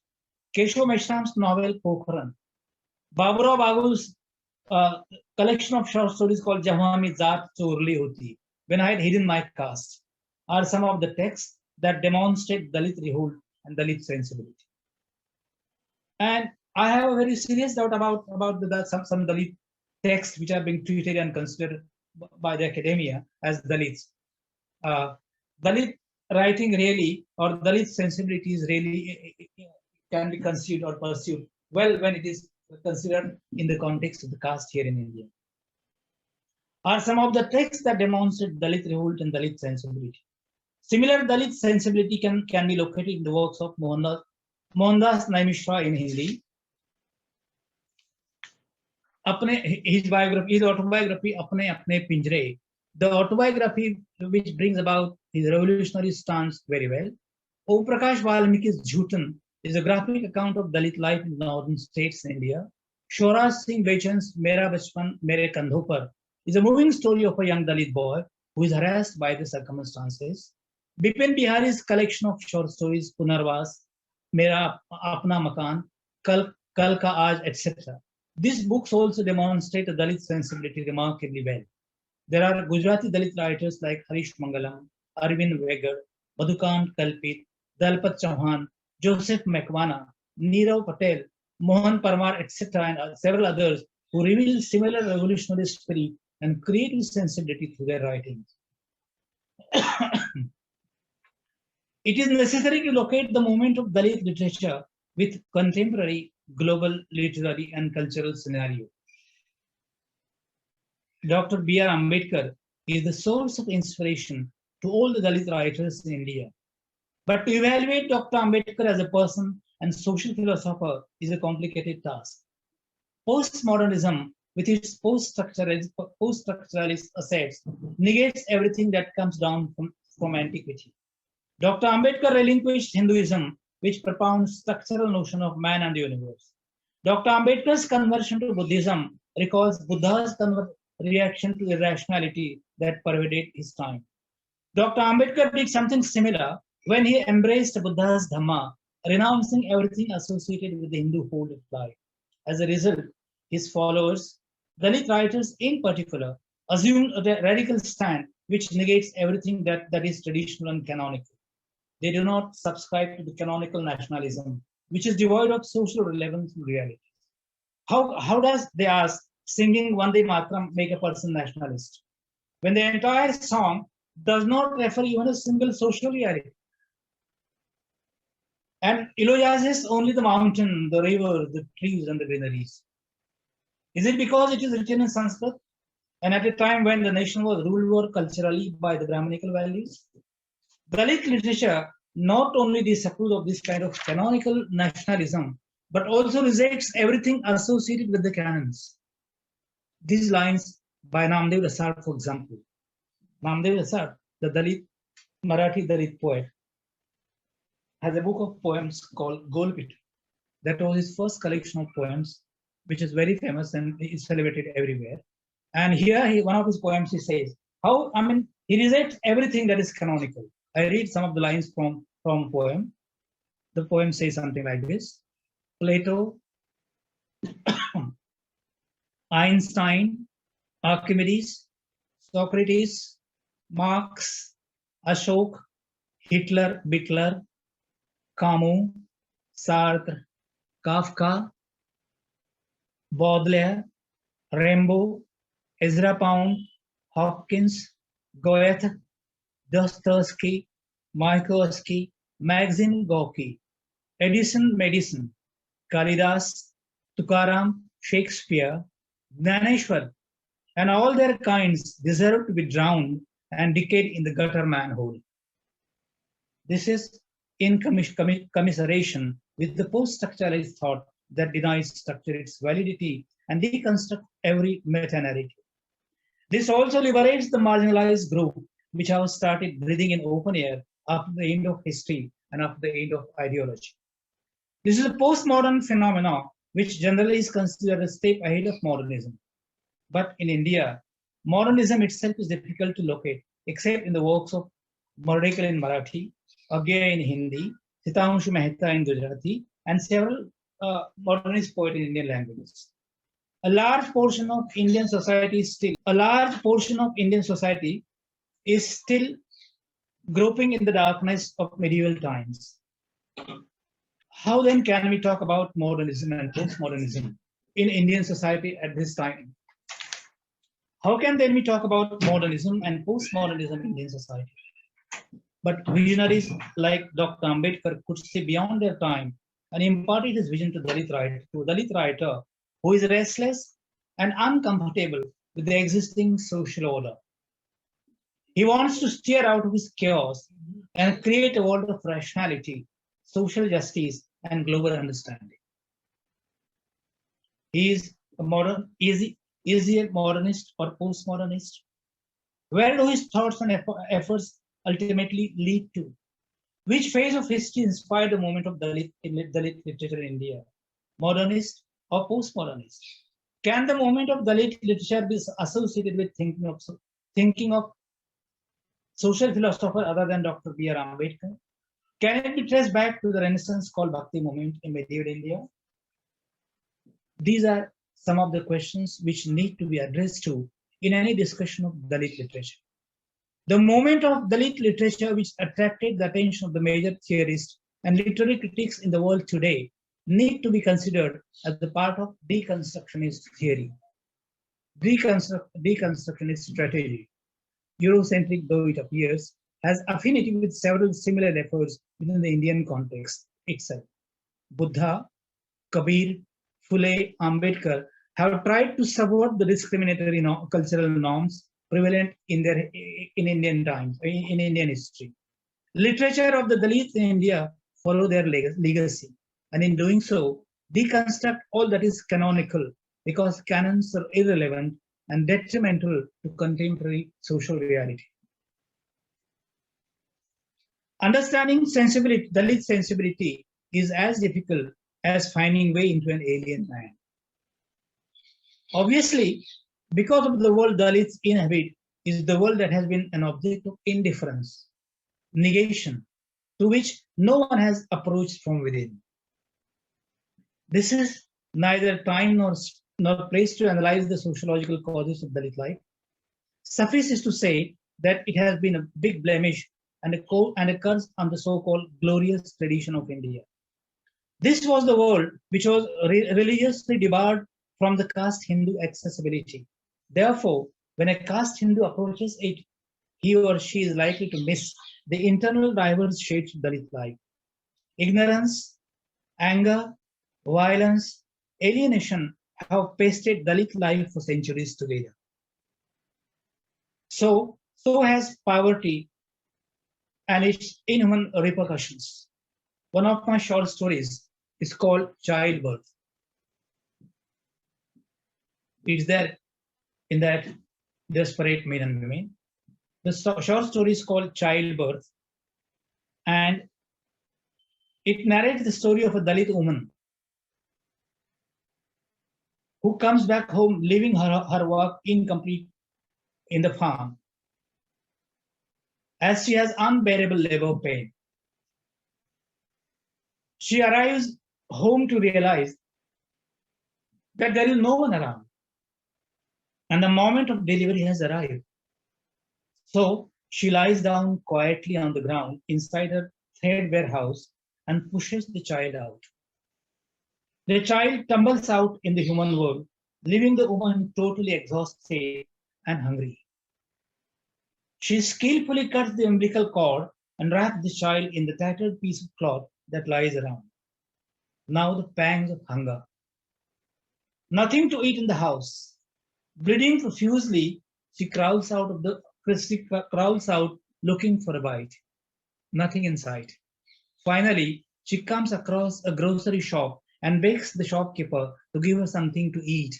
Speaker 2: Keshav Meshram's novel Pokhran. Baburao Bagu's collection of short stories called Jahwami Zaat Chorli Hoti, When I Had Hidden My Caste, are some of the texts that demonstrate Dalit revolt and Dalit sensibility. And I have a very serious doubt about some Dalit texts which are being treated and considered by the academia as Dalits. Dalit writing really, or Dalit sensibilities really can be conceived or pursued well when it is considered in the context of the caste here in India. Are some of the texts that demonstrate Dalit revolt and Dalit sensibility. Similar Dalit sensibility can be located in the works of Mohandas Naimishra in Hindi. His autobiography, Apne Apne Pinjre, the autobiography which brings about his revolutionary stance very well. Om Prakash Valmiki's Jhutan is a graphic account of Dalit life in northern states in India. Shoraj Singh Bechan's Mera Bachpan Mere Kandho Par is a moving story of a young Dalit boy who is harassed by the circumstances. Bipin Bihari's collection of short stories, Punarvas, Mera Apna Makan, Kal Ka Aaj, etc. These books also demonstrate a Dalit sensibility remarkably well. There are Gujarati Dalit writers like Harish Mangalam, Arvind Wegar, Madhukant Kalpit, Dalpat Chauhan, Joseph Mekwana, Neerav Patel, Mohan Parmar, etc., and several others who reveal similar revolutionary spirit and creative sensibility through their writings. It is necessary to locate the moment of Dalit literature with contemporary global literary and cultural scenario. Dr. B.R. Ambedkar is the source of inspiration to all the Dalit writers in India. But to evaluate Dr. Ambedkar as a person and social philosopher is a complicated task. Postmodernism, with its post-structuralist assets, negates everything that comes down from antiquity. Dr. Ambedkar relinquished Hinduism, which propounds structural notion of man and the universe. Dr. Ambedkar's conversion to Buddhism recalls Buddha's reaction to irrationality that pervaded his time. Dr. Ambedkar did something similar when he embraced Buddha's Dhamma, renouncing everything associated with the Hindu hold of life. As a result, his followers, Dalit writers in particular, assumed a radical stand which negates everything that is traditional and canonical. They do not subscribe to the canonical nationalism, which is devoid of social relevance and reality. How does, they ask, singing Vande Mataram make a person nationalist, when the entire song does not refer even a single social reality and eulogizes only the mountain, the river, the trees, and the greeneries? Is it because it is written in Sanskrit and at a time when the nation was ruled over culturally by the Brahminical values? Dalit literature not only disapproves of this kind of canonical nationalism, but also rejects everything associated with the canons. These lines by Namdev Rasar, for example. Namdev Rasar, the Marathi Dalit poet, has a book of poems called Golpit. That was his first collection of poems, which is very famous and is celebrated everywhere. And here, one of his poems, he says, he rejects everything that is canonical. I read some of the lines from poem. The poem says something like this: Plato, Einstein, Archimedes, Socrates, Marx, Ashok, Hitler, Bittler, Camus, Sartre, Kafka, Baudelaire, Rimbaud, Ezra Pound, Hopkins, Goethe, Dostoevsky, Mayakovsky, Maxim Gorky, Edison Medicine, Kalidas, Tukaram, Shakespeare, Gnaneshwar, and all their kinds deserve to be drowned and decayed in the gutter manhole. This is in commiseration with the post-structuralist thought that denies structure its validity and deconstructs every meta-narrative. This also liberates the marginalized group which have started breathing in open air after the end of history and after the end of ideology. This is a postmodern phenomenon which generally is considered a step ahead of modernism. But in India, modernism itself is difficult to locate, except in the works of Mardekar in Marathi, Agya in Hindi, Sitanshu Mehta in Gujarati, and several modernist poets in Indian languages. A large portion of Indian society is still groping in the darkness of medieval times. How then can we talk about modernism and postmodernism in Indian society at this time? How can then we talk about modernism and postmodernism in Indian society? But visionaries like Dr. Ambedkar could see beyond their time and imparted his vision to a Dalit writer who is restless and uncomfortable with the existing social order. He wants to steer out of his chaos and create a world of rationality, social justice, and global understanding. He is he a modernist or postmodernist? Where do his thoughts and efforts ultimately lead to? Which phase of history inspired the movement of Dalit literature in India? Modernist or postmodernist? Can the movement of Dalit literature be associated with thinking of social philosopher other than Dr. B.R. Ambedkar? Can it be traced back to the Renaissance called Bhakti movement in medieval India? These are some of the questions which need to be addressed to in any discussion of Dalit literature. The movement of Dalit literature which attracted the attention of the major theorists and literary critics in the world today need to be considered as the part of deconstructionist theory, deconstructionist strategy. Eurocentric though it appears, has affinity with several similar efforts within the Indian context itself. Buddha, Kabir, Phule, Ambedkar have tried to subvert the discriminatory cultural norms prevalent in Indian times, in Indian history. Literature of the Dalits in India follow their legacy, and in doing so, deconstruct all that is canonical because canons are irrelevant and detrimental to contemporary social reality. Understanding Dalit sensibility is as difficult as finding way into an alien man. Obviously, because of the world Dalits inhabit is the world that has been an object of indifference, negation, to which no one has approached from within. This is neither time nor place to analyze the sociological causes of Dalit life. Suffice is to say that it has been a big blemish and a curse on the so-called glorious tradition of India. This was the world which was religiously debarred from the caste Hindu accessibility. Therefore, when a caste Hindu approaches it, he or she is likely to miss the internal diverse shades of Dalit life. Ignorance, anger, violence, alienation have pasted Dalit life for centuries together. So has poverty and its inhuman repercussions. One of my short stories is called Childbirth. It's there in that desperate men and women. The short story is called Childbirth, and it narrates the story of a Dalit woman who comes back home leaving her work incomplete in the farm as she has unbearable labor pain. She arrives home to realize that there is no one around and the moment of delivery has arrived. So she lies down quietly on the ground inside her threadbare house and pushes the child out. The child tumbles out in the human world, leaving the woman totally exhausted and hungry. She skillfully cuts the umbilical cord and wraps the child in the tattered piece of cloth that lies around. Now the pangs of hunger. Nothing to eat in the house. Bleeding profusely, she crawls out looking for a bite. Nothing in sight. Finally, she comes across a grocery shop and begs the shopkeeper to give her something to eat,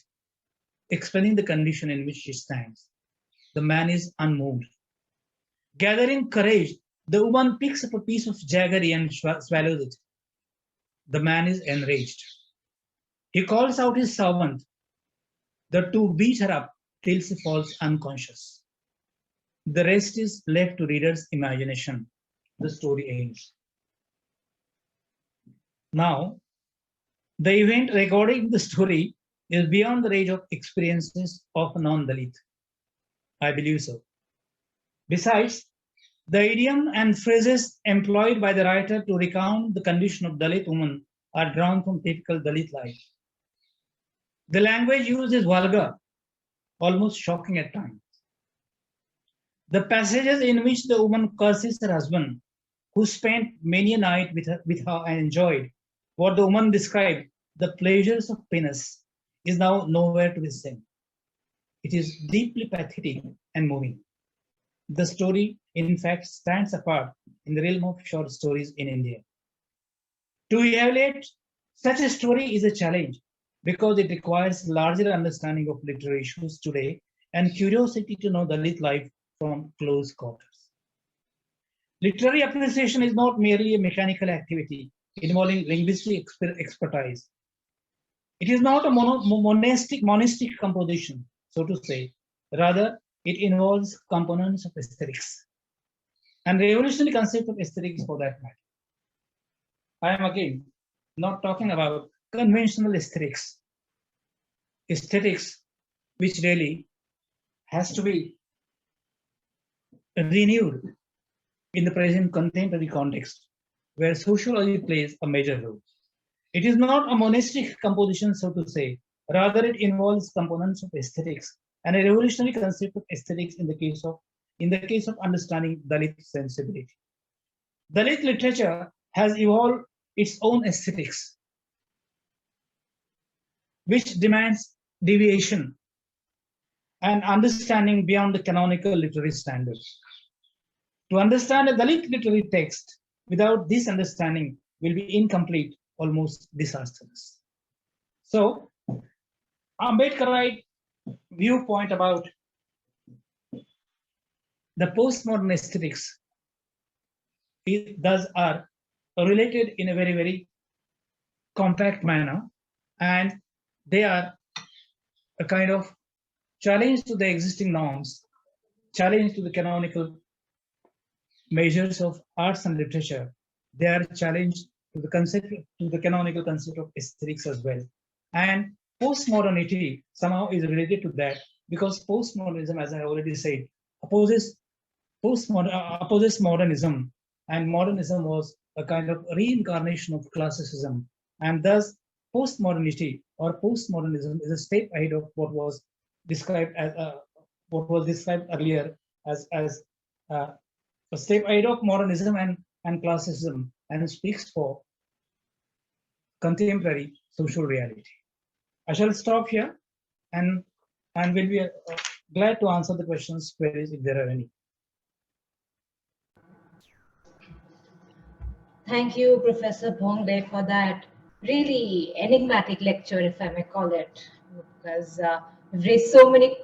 Speaker 2: explaining the condition in which she stands. The man is unmoved. Gathering courage, the woman picks up a piece of jaggery and swallows it. The man is enraged. He calls out his servant. The two beat her up till she falls unconscious. The rest is left to reader's imagination. The story ends. Now, the event recording the story is beyond the range of experiences of a non-Dalit. I believe so. Besides, the idiom and phrases employed by the writer to recount the condition of Dalit women are drawn from typical Dalit life. The language used is vulgar, almost shocking at times. The passages in which the woman curses her husband, who spent many a night with her and enjoyed what the woman described, the pleasures of penis, is now nowhere to be seen. It is deeply pathetic and moving. The story, in fact, stands apart in the realm of short stories in India. To evaluate such a story is a challenge because it requires larger understanding of literary issues today and curiosity to know Dalit life from close quarters. Literary appreciation is not merely a mechanical activity involving linguistic expertise. It is not a monistic composition, so to say. Rather, it involves components of aesthetics and revolutionary concept of aesthetics for that matter. I am again not talking about conventional aesthetics, which really has to be renewed in the present contemporary context, where sociology plays a major role. It is not a monastic composition, so to say. Rather, it involves components of aesthetics and a revolutionary concept of aesthetics in the case of understanding Dalit sensibility. Dalit literature has evolved its own aesthetics, which demands deviation and understanding beyond the canonical literary standards. To understand a Dalit literary text without this understanding will be incomplete, almost disastrous. So, Ambedkarite viewpoint about the postmodern aesthetics thus are related in a very, very compact manner, and they are a kind of challenge to the existing norms, challenge to the canonical measures of arts and literature. They are challenged to the canonical concept of aesthetics as well. And postmodernity somehow is related to that, because postmodernism, as I already said, opposes modernism, and modernism was a kind of reincarnation of classicism, and thus postmodernity or postmodernism is a step ahead of what was described earlier as a step ahead of modernism and classicism, and speaks for contemporary social reality. I shall stop here and will be glad to answer the questions, queries, if there are any.
Speaker 1: Thank you, Professor Bhongle, for that really enigmatic lecture, if I may call it, because we've raised so many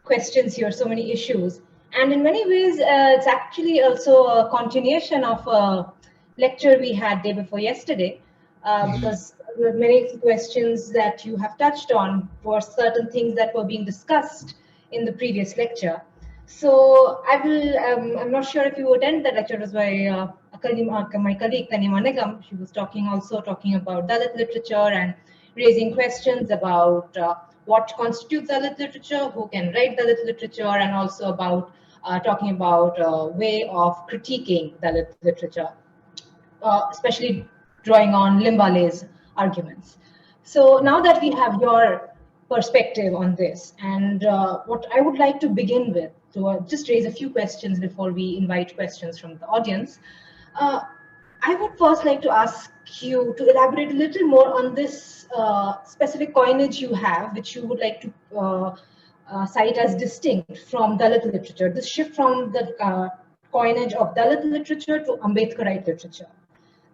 Speaker 1: questions here, so many issues. And in many ways, it's actually also a continuation of a lecture we had day before yesterday, because many of the questions that you have touched on were certain things that were being discussed in the previous lecture. So I will, I'm not sure if you attended that lecture. It was by my colleague Tanima Nigam. She was talking about Dalit literature and raising questions about what constitutes Dalit literature, who can write Dalit literature, and also about talking about a way of critiquing Dalit literature, especially drawing on Limbale's arguments. So now that we have your perspective on this, and what I would like to begin with, to just raise a few questions before we invite questions from the audience. I would first like to ask you to elaborate a little more on this specific coinage you have, which you would like to cite as distinct from Dalit literature, this shift from the coinage of Dalit literature to Ambedkarite literature.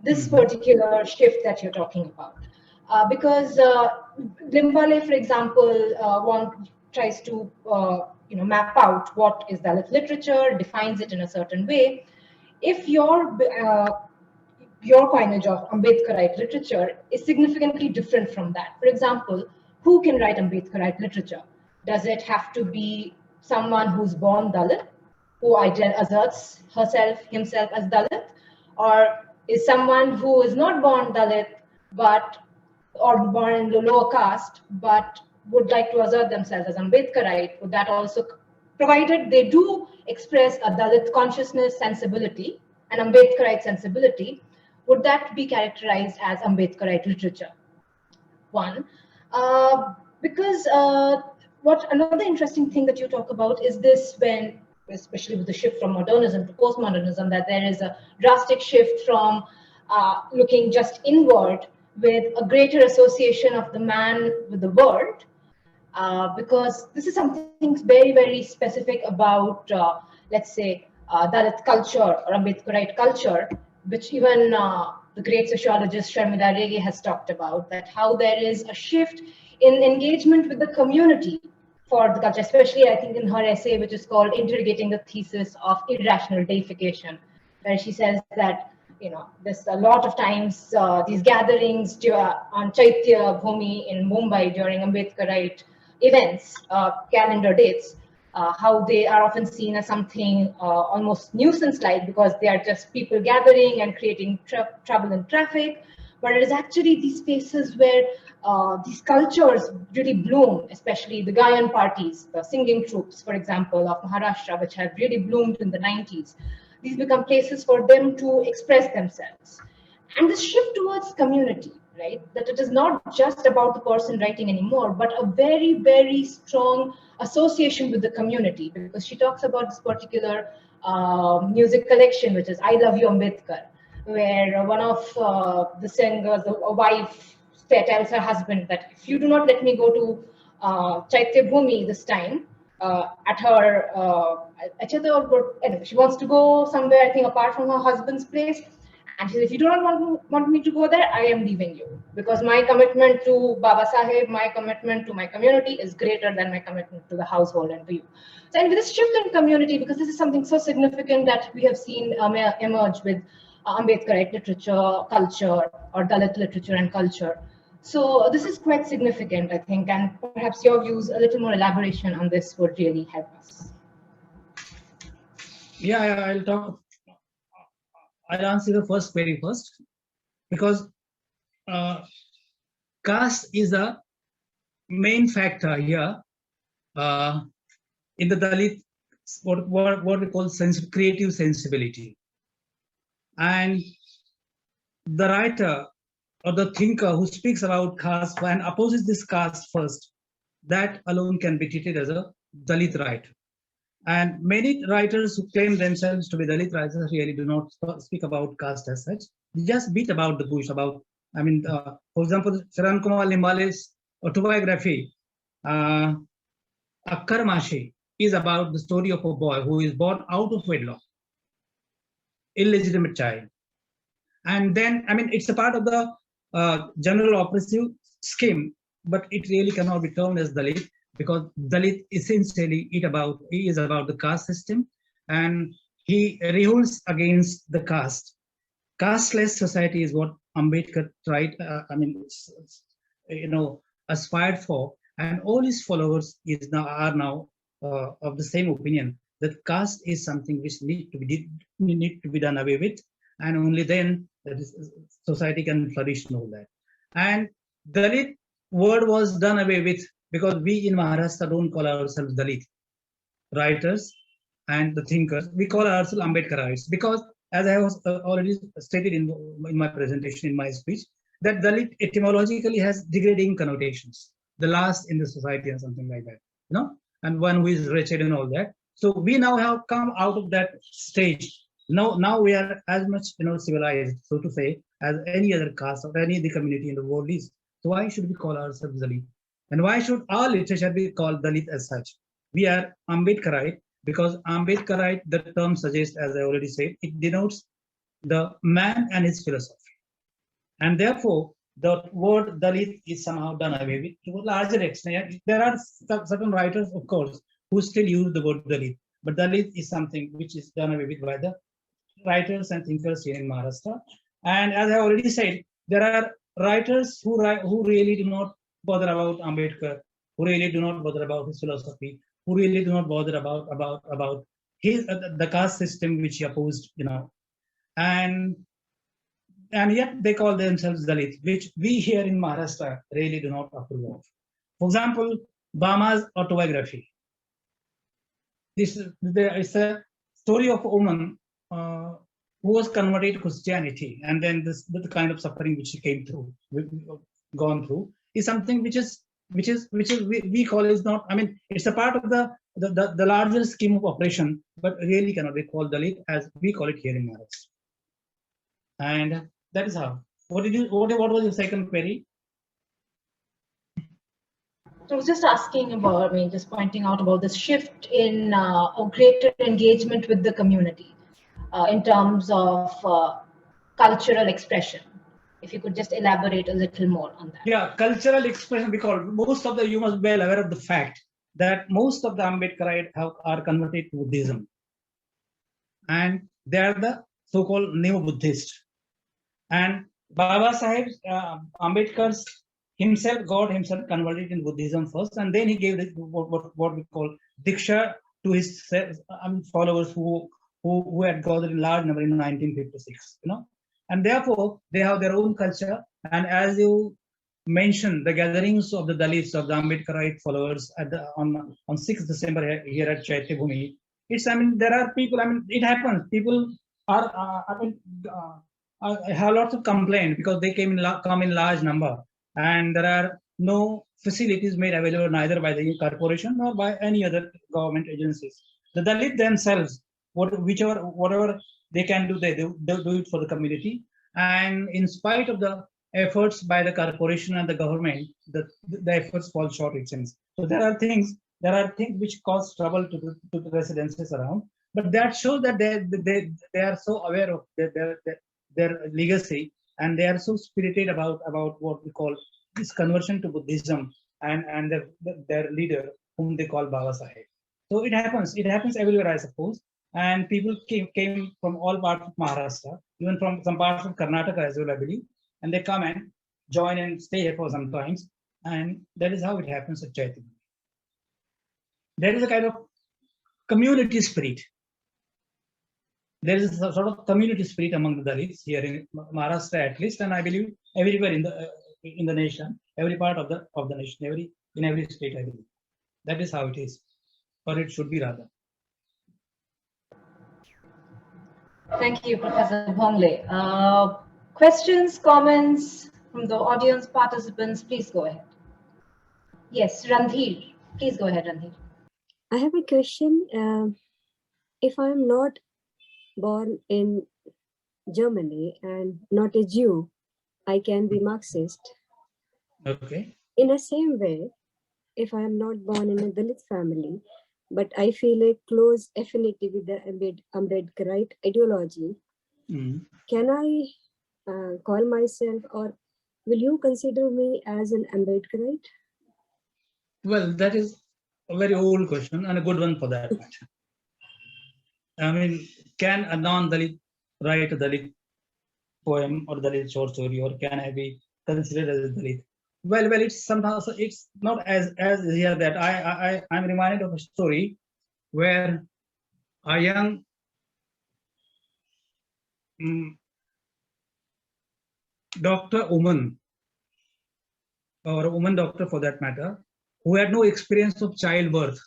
Speaker 1: This particular shift that you're talking about. Because Limbale, for example, tries to map out what is Dalit literature, defines it in a certain way. If your coinage of Ambedkarite literature is significantly different from that. For example, who can write Ambedkarite literature? Does it have to be someone who's born Dalit, who asserts himself as Dalit, or is someone who is not born Dalit or born in the lower caste but would like to assert themselves as Ambedkarite? Would that also, provided they do express a Dalit consciousness sensibility, an Ambedkarite sensibility, would that be characterized as Ambedkarite literature? One, because what another interesting thing that you talk about is this, when, especially with the shift from modernism to postmodernism, that there is a drastic shift from looking just inward with a greater association of the man with the world, because this is something very, very specific about, let's say, Dalit culture or Ambedkarite culture, which even the great sociologist Sharmila Rege has talked about, that how there is a shift in engagement with the community for the culture, especially I think in her essay, which is called Interrogating the Thesis of Irrational Deification, where she says that, there's a lot of times these gatherings on Chaitya Bhumi in Mumbai during Ambedkarite events, calendar dates, how they are often seen as something almost nuisance-like, because they are just people gathering and creating trouble in traffic. But it is actually these spaces where these cultures really bloom, especially the Gayan parties, the singing troops, for example, of Maharashtra, which have really bloomed in the 90s. These become places for them to express themselves. And this shift towards community, right? That it is not just about the person writing anymore, but a very, very strong association with the community, because she talks about this particular music collection, which is I Love You Ambedkar, where one of the singers, a wife, tells her husband that if you do not let me go to Chaitya Bhumi this time, at her, anyway, she wants to go somewhere, I think, apart from her husband's place. And she said, if you do not want me to go there, I am leaving you, because my commitment to Baba Saheb, my commitment to my community is greater than my commitment to the household and to you. So, and with this shift in community, because this is something so significant that we have seen emerge with Ambedkarite literature, culture, or Dalit literature and culture. So this is quite significant, I think, and perhaps your views, a little more elaboration on this would really help us.
Speaker 2: Yeah, I'll answer the first query first, because caste is a main factor here in the Dalit, what we call creative sensibility. And the writer or the thinker who speaks about caste and opposes this caste first, that alone can be treated as a Dalit writer. And many writers who claim themselves to be Dalit writers really do not speak about caste as such. They just beat about the bush about, for example, Sharan Kumar Limbale's autobiography, Akkar Mashi, is about the story of a boy who is born out of wedlock, illegitimate child. And then, it's a part of the general oppressive scheme, but it really cannot be termed as Dalit, because Dalit essentially is about the caste system, and he revolts against the caste. Casteless society is what Ambedkar aspired for, and all his followers are now of the same opinion, that caste is something which need to be done away with, and only then society can flourish and all that. And Dalit word was done away with, because we in Maharashtra don't call ourselves Dalit writers and the thinkers. We call ourselves Ambedkarites, because as I was already stated in my presentation, in my speech, that Dalit etymologically has degrading connotations, the last in the society or something like that, and one who is wretched and all that. So we now have come out of that stage. Now we are as much civilized, so to say, as any other caste or any other community in the world is. So why should we call ourselves Dalit? And why should our literature be called Dalit as such? We are Ambedkarite, because Ambedkarite, the term suggests, as I already said, it denotes the man and his philosophy. And therefore, the word Dalit is somehow done away with to a larger extent. There are certain writers, of course, who still use the word Dalit, but Dalit is something which is done away with by the writers and thinkers here in Maharashtra. And as I already said, there are writers who really do not bother about Ambedkar who really do not bother about his philosophy, who really do not bother about his the caste system which he opposed, and yet they call themselves Dalit, which we here in Maharashtra really do not approve of. For example, Bama's autobiography. There is a story of a woman who was converted to Christianity, and then the kind of suffering which she came through, gone through, is something which we call is not. I mean, it's a part of the larger scheme of operation, but really cannot be called Dalit as we call it here in Maharashtra. And that is how. What was your second query?
Speaker 1: I was just asking about, just pointing out about this shift in a greater engagement with the community in terms of cultural expression. If you could just elaborate a little more on that.
Speaker 2: Yeah, cultural expression, because you must be well aware of the fact that most of the Ambedkarite are converted to Buddhism. And they are the so-called neo-Buddhist. And Baba Sahib Ambedkar himself converted in Buddhism first, and then he gave what we call Diksha to his followers who had gathered in large number in 1956. And therefore they have their own culture. And as you mentioned, the gatherings of the Dalits, of the Ambedkarite followers on 6th December here at Chaitya Bhumi, there are people. It happens. People are I have lots of complaints because they come in large number, and there are no facilities made available neither by the corporation nor by any other government agencies. The Dalit themselves, whatever they can do, they do it for the community. And in spite of the efforts by the corporation and the government, the efforts fall short, it seems. So there are things which cause trouble to the residences around, but that shows that they are so aware of their legacy, and they are so spirited about what we call this conversion to Buddhism and their leader, whom they call Baba Sahib. So it happens everywhere, I suppose. And people came from all parts of Maharashtra, even from some parts of Karnataka as well, I believe. And they come and join and stay here for some times. And that is how it happens at Chaitya. There is a kind of community spirit. There is a sort of community spirit among the Dalits here in Maharashtra, at least, and I believe everywhere in the nation, every part of the nation, in every state, I believe. That is how it is, or it should be rather.
Speaker 1: Thank you, Professor Bhongle. Questions, comments from the audience participants, please go ahead. Yes, Randhir, please go ahead, Randhir.
Speaker 3: I have a question. If I am not born in Germany and not a Jew, I can be Marxist.
Speaker 2: Okay.
Speaker 3: In the same way, if I am not born in a Dalit family, but I feel a close affinity with the Ambedkarite ideology, can I call myself, or will you consider me as an Ambedkarite?
Speaker 2: Well, that is a very old question and a good one for that matter. Can a non-Dalit write a Dalit poem or Dalit short story, or can I be considered as a Dalit? Well, it's somehow, so it's not as here that I'm reminded of a story where a young woman, or a woman doctor for that matter, who had no experience of childbirth,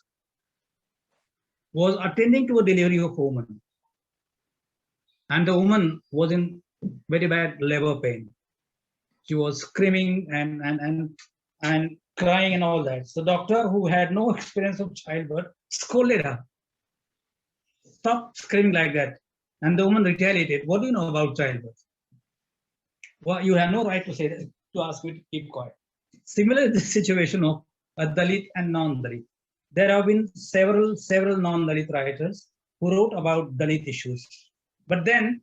Speaker 2: was attending to a delivery of a woman. And the woman was in very bad labor pain. She was screaming and crying and all that. So the doctor, who had no experience of childbirth, scolded her. Stop screaming like that. And the woman retaliated. What do you know about childbirth? Well, you have no right to say that, to ask me to keep quiet. Similar the situation of a Dalit and non-Dalit. There have been several non-Dalit writers who wrote about Dalit issues. But then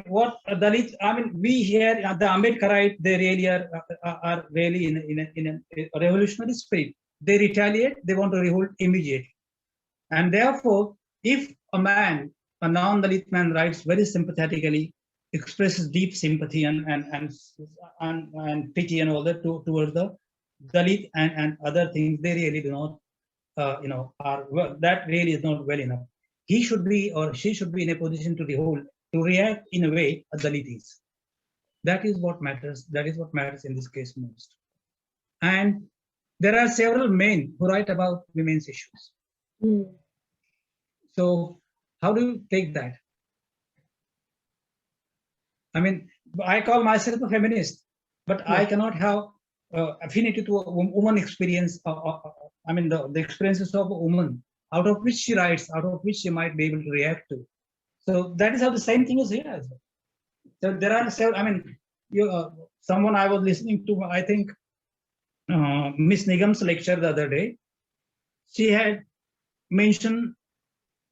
Speaker 2: what Dalit, we here, the Ambedkarite, they really are really in a revolutionary spirit. They retaliate, they want to revolt immediately. And therefore, if a non-Dalit man writes very sympathetically, expresses deep sympathy and pity and all that towards the Dalit and other things, they really do not, that really is not well enough. He should be or she should be in a position to react in a way a Dalit is. That is what matters. That is what matters in this case most. And there are several men who write about women's issues. So how do you take that? I mean, I call myself a feminist, but I cannot have affinity to a woman experience. I mean, the experiences of a woman, out of which she writes, out of which she might be able to react to. So that is how the same thing is here as well. So there are several, I mean, someone I was listening to, I think, Miss Nigam's lecture the other day, she had mentioned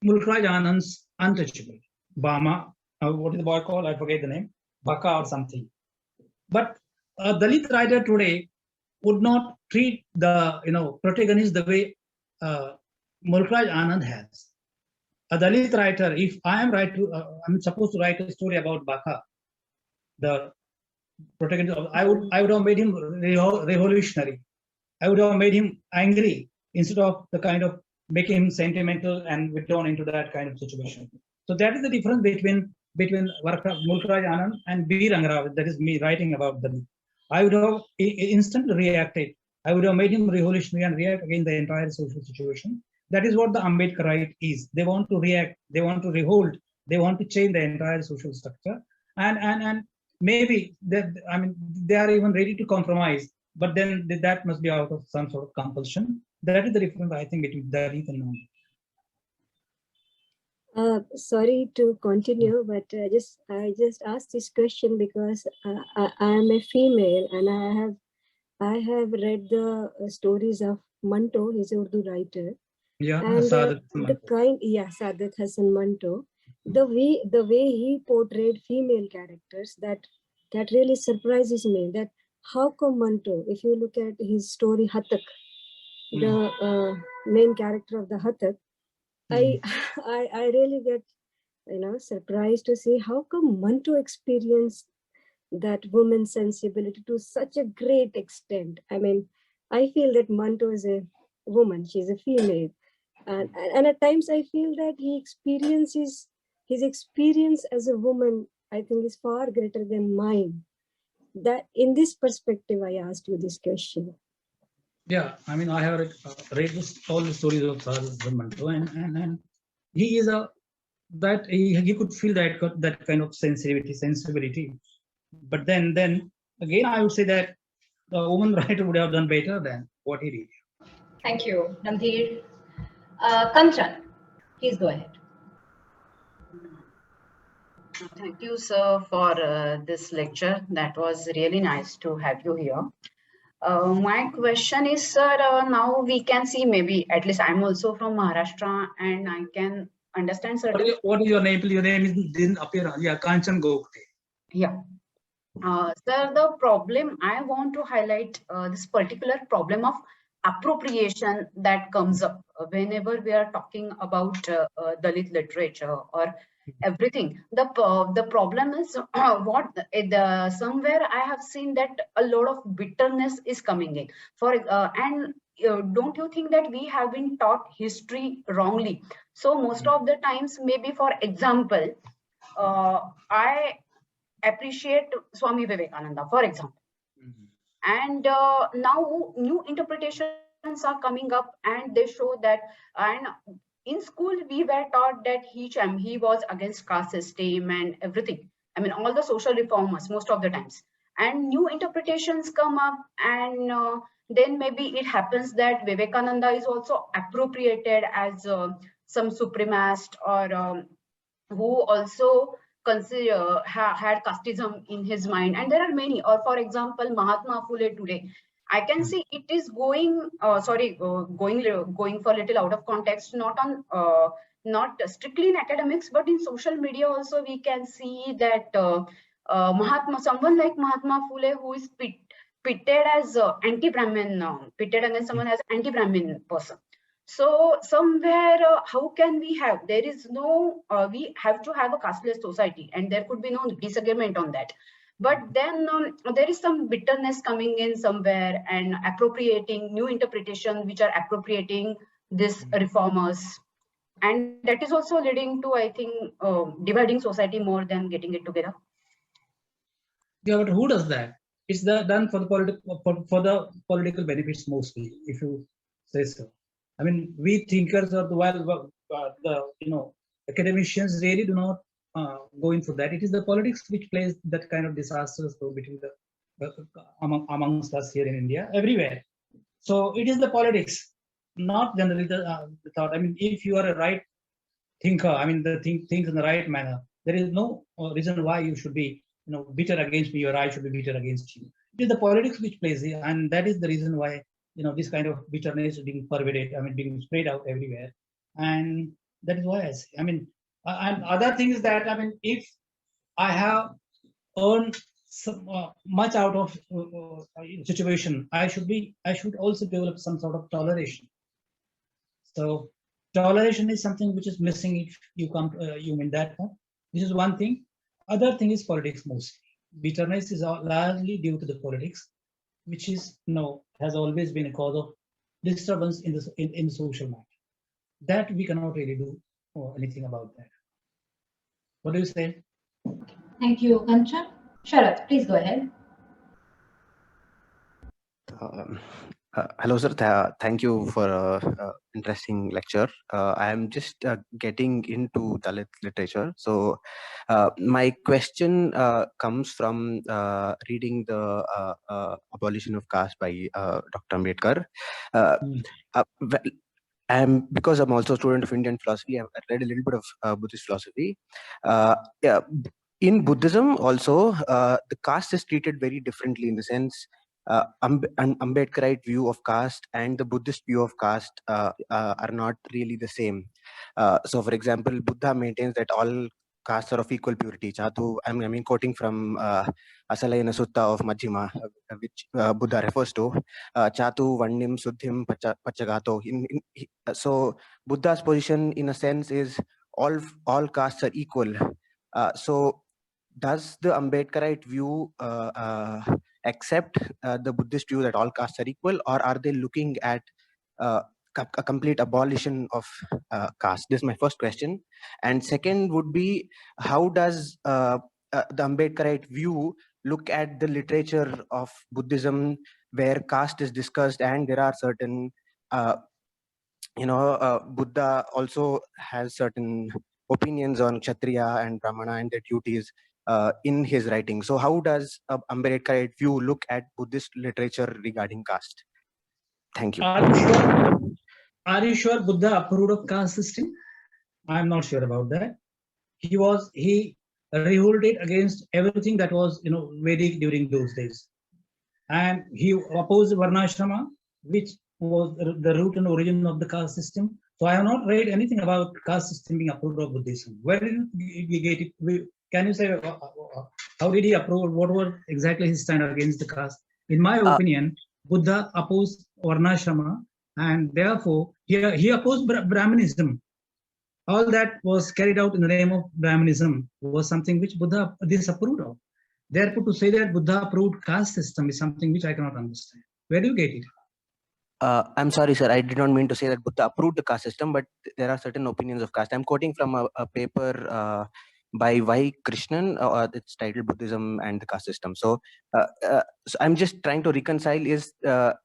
Speaker 2: Mulkraj Anand's Untouchable, Bama, what is the boy called? I forget the name, Baka or something. But a Dalit writer today would not treat the protagonist the way Mulkraj Anand has. A Dalit writer, if I am I'm supposed to write a story about Baka, the protagonist, I would have made him revolutionary. I would have made him angry instead of the kind of making him sentimental and withdrawn into that kind of situation. So that is the difference between Mulkraj Anand and B. Rangrao, that is me writing about them. I would have instantly reacted. I would have made him revolutionary and react against the entire social situation. That is what the Ambedkarite is. They want to react, they want to revolt, they want to change the entire social structure. And maybe they are even ready to compromise, but then that must be out of some sort of compulsion. That is the difference, I think, between Dalit and
Speaker 3: non. Sorry to continue, but I just asked this question because I am a female and I have read the stories of Manto, his Urdu writer.
Speaker 2: Yeah,
Speaker 3: and Saadat Hasan Manto. The way he portrayed female characters, that really surprises me. That how come Manto, if you look at his story Hatak, the main character of the Hatak, I really get surprised to see how come Manto experienced that woman's sensibility to such a great extent. I mean, I feel that Manto is a woman, she's a female. And at times I feel that his experience as a woman, I think, is far greater than mine. That in this perspective, I asked you this question.
Speaker 2: Yeah, I mean, I have read all the stories of Saadat Manto, and he is he could feel that kind of sensibility. But then again, I would say that the woman writer would have done better than what he did.
Speaker 1: Thank you, Randhir. Kanchan, please go ahead.
Speaker 4: Thank you, sir, for this lecture. That was really nice to have you here. My question is, sir, now we can see, maybe, at least I'm also from Maharashtra, and I can understand certain...
Speaker 2: What is your name? Your name didn't appear. Yeah, Kanchan Gopte.
Speaker 4: Yeah. Sir, the problem I want to highlight, this particular problem of appropriation that comes up whenever we are talking about Dalit literature or everything. The problem is somewhere I have seen that a lot of bitterness is coming in. Don't you think that we have been taught history wrongly? So most of the times, maybe for example, I appreciate Swami Vivekananda, for example. And now new interpretations are coming up, and they show that, and in school we were taught that he was against caste system and everything. I mean, all the social reformers most of the times. And new interpretations come up, and then maybe it happens that Vivekananda is also appropriated as some supremacist, or who also had casteism in his mind. And there are many. Or for example, Mahatma Phule today, I can see it is going for a little out of context, not strictly in academics, but in social media also we can see that someone like Mahatma Phule, who is pitted as anti-Brahmin, pitted against someone as anti-Brahmin person. So somewhere, how can we have, we have to have a casteless society, and there could be no disagreement on that. But then there is some bitterness coming in somewhere and appropriating new interpretation which are appropriating these reformers, and that is also leading to, I think, dividing society more than getting it together.
Speaker 2: Yeah, but who does that? It's done for the political benefits mostly, if you say so. I mean, we thinkers are the academicians really do not go in for that. It is the politics which plays that kind of disasters between amongst us here in India, everywhere. So it is the politics, not generally the thought. I mean, if you are a right thinker, I mean, think in the right manner, there is no reason why you should be bitter against me or I should be bitter against you. It is the politics which plays here, and that is the reason why this kind of bitterness is being pervaded, I mean, being spread out everywhere. And that is why I say, I mean, and other thing is that, I mean, if I have earned much out of situation, I should also develop some sort of toleration. So toleration is something which is missing if you come you mean that one. This is one thing. Other thing is politics mostly. Bitterness is largely due to the politics, which is has always been a cause of disturbance in the social matter. That we cannot really do anything about that. What do you say?
Speaker 1: Thank you, Kanchan. Sharath, please go ahead.
Speaker 5: Hello, sir. Thank you for an interesting lecture. I am just getting into Dalit literature. So my question comes from reading the Abolition of Caste by Dr. Ambedkar. Because I'm also a student of Indian philosophy, I've read a little bit of Buddhist philosophy. Yeah, in Buddhism also, the caste is treated very differently in the sense an Ambedkarite view of caste and the Buddhist view of caste are not really the same. So, for example, Buddha maintains that all castes are of equal purity. Chatu, I mean, quoting from Asalayana Sutta of Majjhima, which Buddha refers to, Chatu, Vannim, Suddhim, Pachagato. So, Buddha's position, in a sense, is all castes are equal. So, does the Ambedkarite view accept the Buddhist view that all castes are equal, or are they looking at a complete abolition of caste? This is my first question. And second would be, how does the Ambedkarite view look at the literature of Buddhism where caste is discussed and there are certain, Buddha also has certain opinions on Kshatriya and Brahmana and their duties in his writing. So how does Ambedkarite view look at Buddhist literature regarding caste? Thank you.
Speaker 2: Are you sure Buddha approved of caste system? I'm not sure about that. He revolted against everything that was Vedic during those days, and he opposed Varnashrama, which was the root and origin of the caste system. So I have not read anything about caste system being approved of Buddhism. Where did he get it? Can you say how did he approve? What was exactly his stand against the caste? In my opinion, Buddha opposed Varnashrama, and therefore he opposed Brahmanism. All that was carried out in the name of Brahmanism was something which Buddha disapproved of. Therefore, to say that Buddha approved caste system is something which I cannot understand. Where do you get it?
Speaker 5: I'm sorry, sir. I did not mean to say that Buddha approved the caste system, but there are certain opinions of caste. I'm quoting from a paper by Y. Krishnan. It's titled Buddhism and the Caste System. So, so I'm just trying to reconcile: is the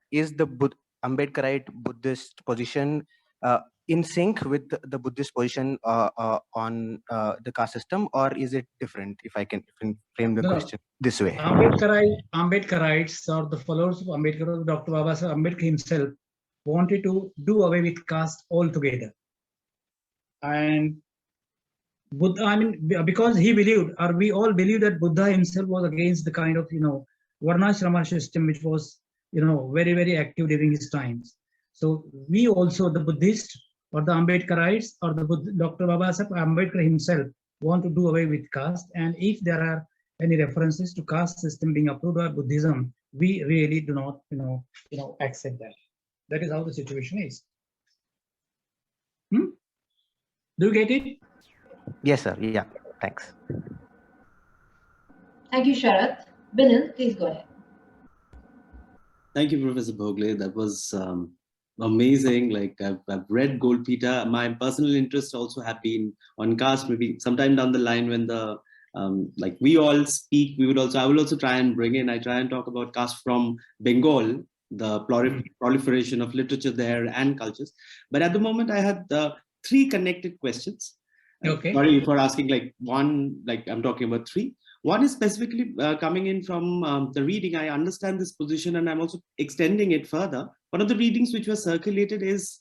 Speaker 5: Ambedkarite Buddhist position in sync with the Buddhist position on the caste system, or is it different? If I can frame the question this way.
Speaker 2: Ambedkarites, or the followers of Ambedkar, Dr. Babasaheb Ambedkar himself, wanted to do away with caste altogether. And Buddha, I mean, because he believed, or we all believe, that Buddha himself was against the kind of Varnashrama system which was very, very active during his times. So we also, the Buddhists or the Ambedkarites or the Dr. Babasaheb Ambedkar himself, want to do away with caste. And if there are any references to caste system being approved by Buddhism, we really do not accept that. That is how the situation is. Do you get it?
Speaker 5: Yes, sir. Yeah. Thanks.
Speaker 1: Thank you, Sharath. Binal, please go ahead.
Speaker 6: Thank you, Professor Bhongle. That was amazing. Like I've read Goldpeter. My personal interests also have been on caste. Maybe sometime down the line when the like we all speak, I will also try and bring in. I try and talk about caste from Bengal, the proliferation of literature there and cultures. But at the moment, I had three connected questions.
Speaker 2: Okay.
Speaker 6: Sorry for asking like one. Like I'm talking about three. One is specifically coming in from the reading. I understand this position and I'm also extending it further. One of the readings which was circulated is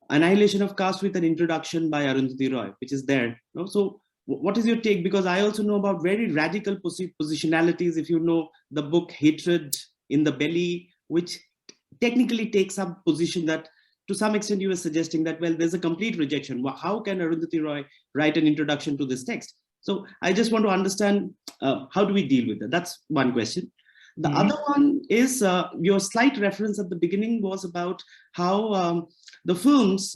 Speaker 6: Annihilation of Caste with an introduction by Arundhati Roy, which is there. No? So what is your take? Because I also know about very radical positionalities. If you know the book Hatred in the Belly, which technically takes up position that to some extent you were suggesting that, well, there's a complete rejection. How can Arundhati Roy write an introduction to this text? So I just want to understand how do we deal with that? That's one question. The other one is your slight reference at the beginning was about how the films,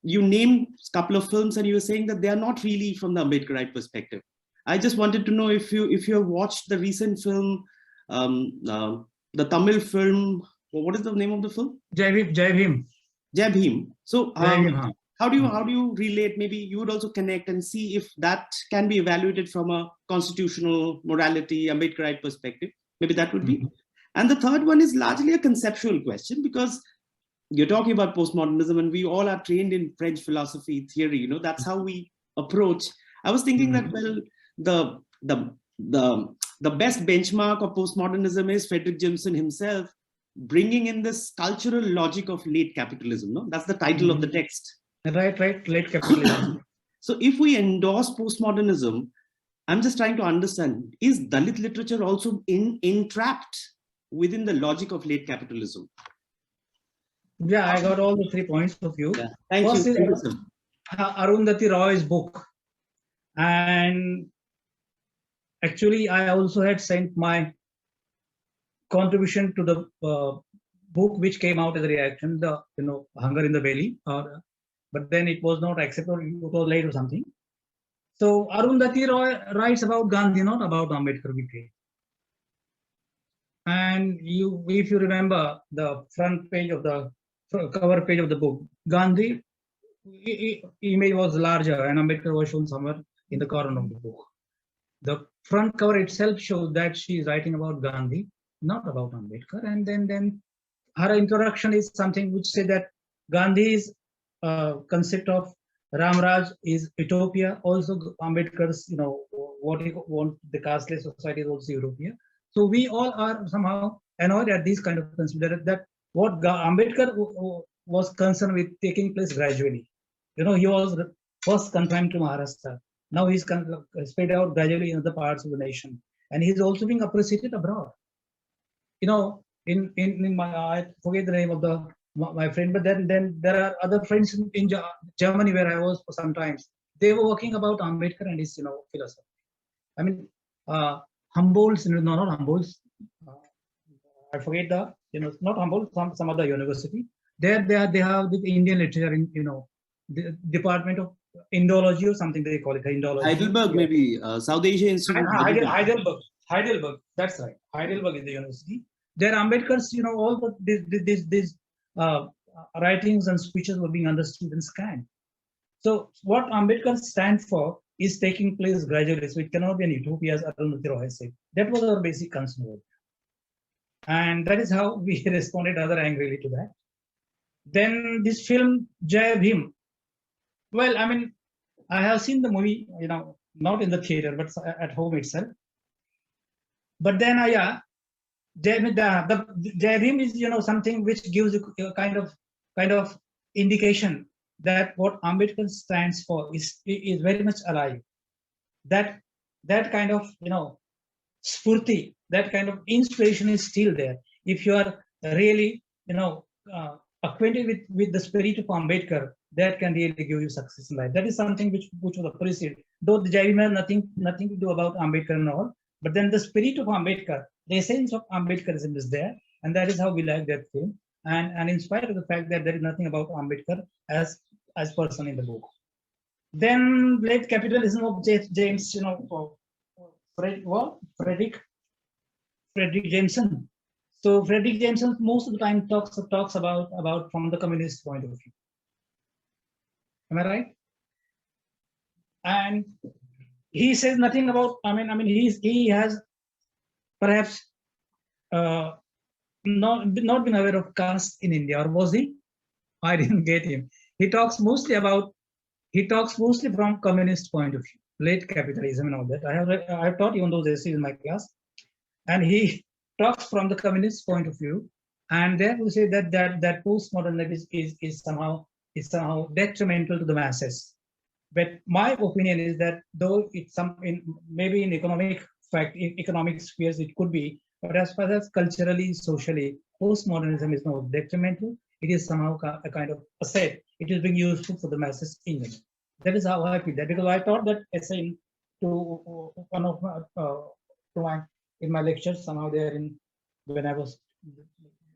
Speaker 6: you named a couple of films and you were saying that they are not really from the Ambedkarite perspective. I just wanted to know if you have watched the recent film, the Tamil film, what is the name of the film?
Speaker 2: Jai Bhim.
Speaker 6: Jai Bhim. So how do you relate? Maybe you would also connect and see if that can be evaluated from a constitutional morality, Ambedkarite perspective. Maybe that would be. And the third one is largely a conceptual question because you're talking about postmodernism and we all are trained in French philosophy theory. You know, that's how we approach. I was thinking that, well, the best benchmark of postmodernism is Frederick Jameson himself bringing in this cultural logic of late capitalism. No, that's the title of the text.
Speaker 2: Right, late capitalism.
Speaker 6: So if we endorse postmodernism, I'm just trying to understand, is Dalit literature also entrapped within the logic of late capitalism?
Speaker 2: Yeah, I got all the 3 points of view.
Speaker 6: Yeah. Thank
Speaker 2: First
Speaker 6: you.
Speaker 2: is Arundhati Roy's book. And actually, I also had sent my contribution to the book which came out as a reaction, the Hunger in the Belly, but then it was not accepted, it was late or something. So Arundhati Roy writes about Gandhi, not about Ambedkar. And if you remember the front page of the cover page of the book, Gandhi image was larger and Ambedkar was shown somewhere in the corner of the book. The front cover itself shows that she is writing about Gandhi, not about Ambedkar. And then her introduction is something which says that Gandhi's concept of Ramraj is utopia. Also, Ambedkar's, what he want the casteless society is also utopia. So we all are somehow annoyed at these kind of consider that what Ambedkar was concerned with taking place gradually. He was first confined to Maharashtra. Now he's spread out gradually in other parts of the nation, and he's also being appreciated abroad. In my I forget the name of my friend, but then there are other friends in Germany where I was for some times. They were working about Ambedkar and his philosophy. I mean, Humboldt's, not Humboldt's. I forget not Humboldt, some other university. There they have the Indian literature in the Department of Indology or something they call it. Indology.
Speaker 6: Heidelberg, maybe South Asia Institute.
Speaker 2: Heidelberg. That's right. Heidelberg is the university. There, Ambedkar's, all these writings and speeches were being understood and scanned. So what Ambedkar stands for is taking place gradually. So it cannot be an utopia, as Arundhati Roy said. That was our basic concern. And that is how we responded rather angrily to that. Then this film, Jai Bhim. Well, I mean, I have seen the movie, not in the theater, but at home itself. But then, Jai Bhim is, something which gives a kind of indication that what Ambedkar stands for is very much alive. That kind of, spurti, that kind of inspiration is still there. If you are really, acquainted with the spirit of Ambedkar, that can really give you success in life. That is something which was appreciated. Though the Jai Bhim has nothing to do about Ambedkar and all, but then the spirit of Ambedkar, the essence of Ambedkarism is there, and that is how we like that film. And in spite of the fact that there is nothing about Ambedkar as person in the book. Then late capitalism of James, Frederick Jameson. So Frederick Jameson most of the time talks about from the communist point of view. Am I right? And he says nothing about. He has perhaps not been aware of caste in India, or was he? I didn't get him. He talks mostly from communist point of view, late capitalism and all that. I have taught even those essays in my class, and he talks from the communist point of view, and therefore say that postmodern is somehow detrimental to the masses. But my opinion is that though it's maybe in economic spheres it could be, but as far as culturally, socially, postmodernism is not detrimental. It is somehow a kind of asset. It is being useful for the masses in India. That is how I feel that, because I taught that essay to one of in my lectures somehow there when I was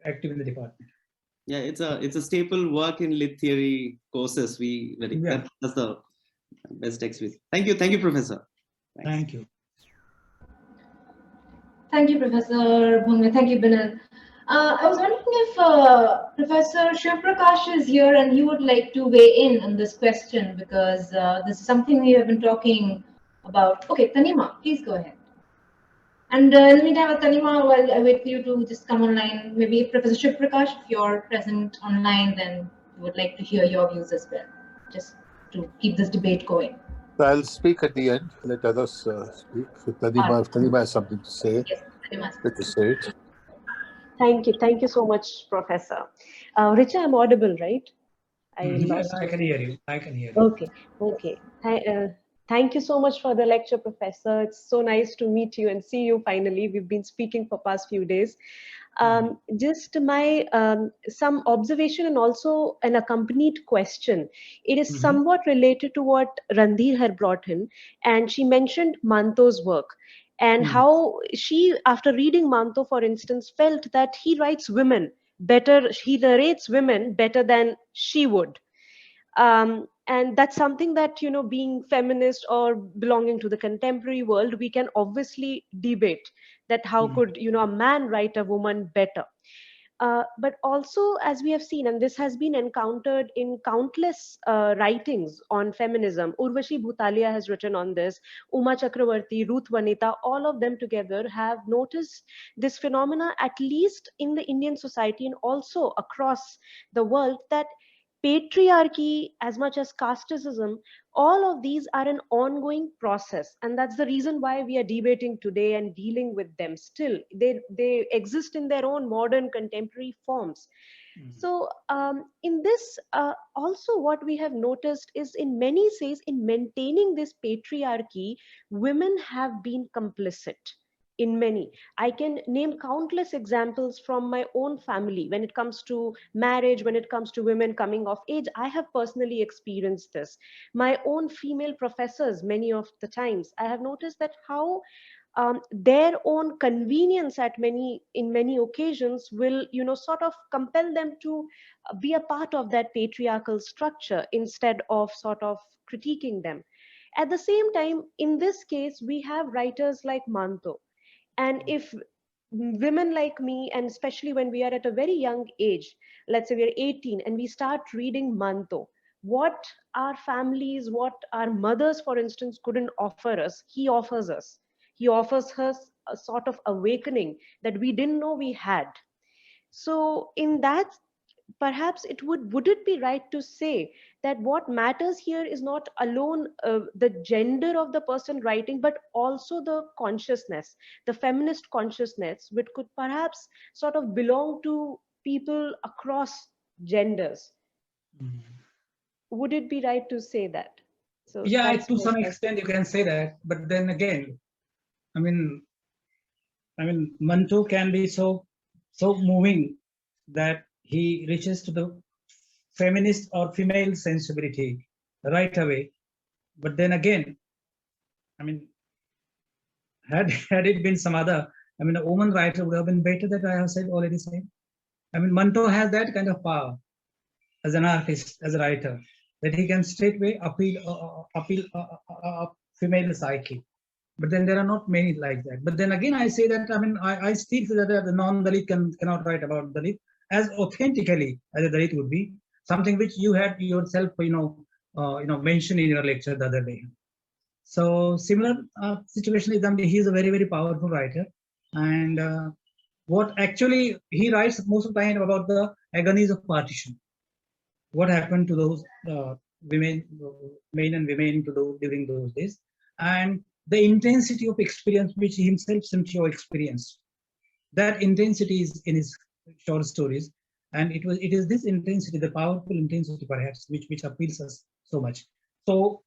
Speaker 2: active in the department.
Speaker 6: Yeah, it's a staple work in lit theory courses. That's the best experience. Thank you, Professor. Thanks.
Speaker 2: Thank you.
Speaker 1: Thank you, Professor Bhongle. Thank you, Binal. I was wondering if Professor Shivprakash is here and you would like to weigh in on this question, because this is something we have been talking about. Okay, Tanima, please go ahead. And in the meantime, Tanima, while I wait for you to just come online, maybe Professor Shivprakash, if you're present online, then we would like to hear your views as well, just to keep this debate going.
Speaker 7: I'll speak at the end. Let others speak. If Tanima has something to say,
Speaker 1: yes,
Speaker 7: let us say it.
Speaker 8: Thank you so much, Professor. Richa, I'm audible, right?
Speaker 2: Yes, I can hear you.
Speaker 8: Okay. Thank you so much for the lecture, Professor. It's so nice to meet you and see you finally. We've been speaking for past few days. Just my some observation and also an accompanied question. It is somewhat related to what Randhir had brought in, and she mentioned Manto's work and how she, after reading Manto, for instance, felt that he writes women better, he narrates women better than she would. And that's something that, you know, being feminist or belonging to the contemporary world, we can obviously debate that how could, you know, a man write a woman better. But also, as we have seen, and this has been encountered in countless writings on feminism, Urvashi Bhutalia has written on this, Uma Chakravarti, Ruth Vanita, all of them together have noticed this phenomena, at least in the Indian society and also across the world, that patriarchy as much as casteism, all of these are an ongoing process, and that's the reason why we are debating today and dealing with them still. They exist in their own modern contemporary forms. So in this also what we have noticed is, in many ways, in maintaining this patriarchy, women have been complicit. In many, I can name countless examples from my own family when it comes to marriage, when it comes to women coming of age. I have personally experienced this. My own female professors, many of the times, I have noticed that how their own convenience in many occasions will, you know, sort of compel them to be a part of that patriarchal structure instead of sort of critiquing them. At the same time, in this case, we have writers like Manto. And if women like me, and especially when we are at a very young age, let's say we are 18 and we start reading Manto, what our families, what our mothers, for instance, couldn't offer us, he offers us. He offers us a sort of awakening that we didn't know we had. So in that, perhaps would it be right to say that what matters here is not alone the gender of the person writing, but also the consciousness, the feminist consciousness, which could perhaps sort of belong to people across genders? Would it be right to say that? So
Speaker 2: yeah, to some extent you can say that, but then again, I mean Manto can be so moving that he reaches to the feminist or female sensibility right away. But then again, I mean, had it been some other, I mean, a woman writer would have been better, that I have already said. I mean, Manto has that kind of power as an artist, as a writer, that he can straightway appeal female psyche. But then there are not many like that. But then again, I say that, I mean, I still say that the non-Dalit cannot write about Dalit as authentically as a Dalit would be, something which you had yourself, mentioned in your lecture the other day. So similar situation is that he is a very, very powerful writer. And what actually he writes most of the time about the agonies of partition. What happened to those women, men and women during those days, and the intensity of experience which he himself seems to have experienced. That intensity is in his short stories, and it is this intensity, the powerful intensity perhaps, which appeals us so much. So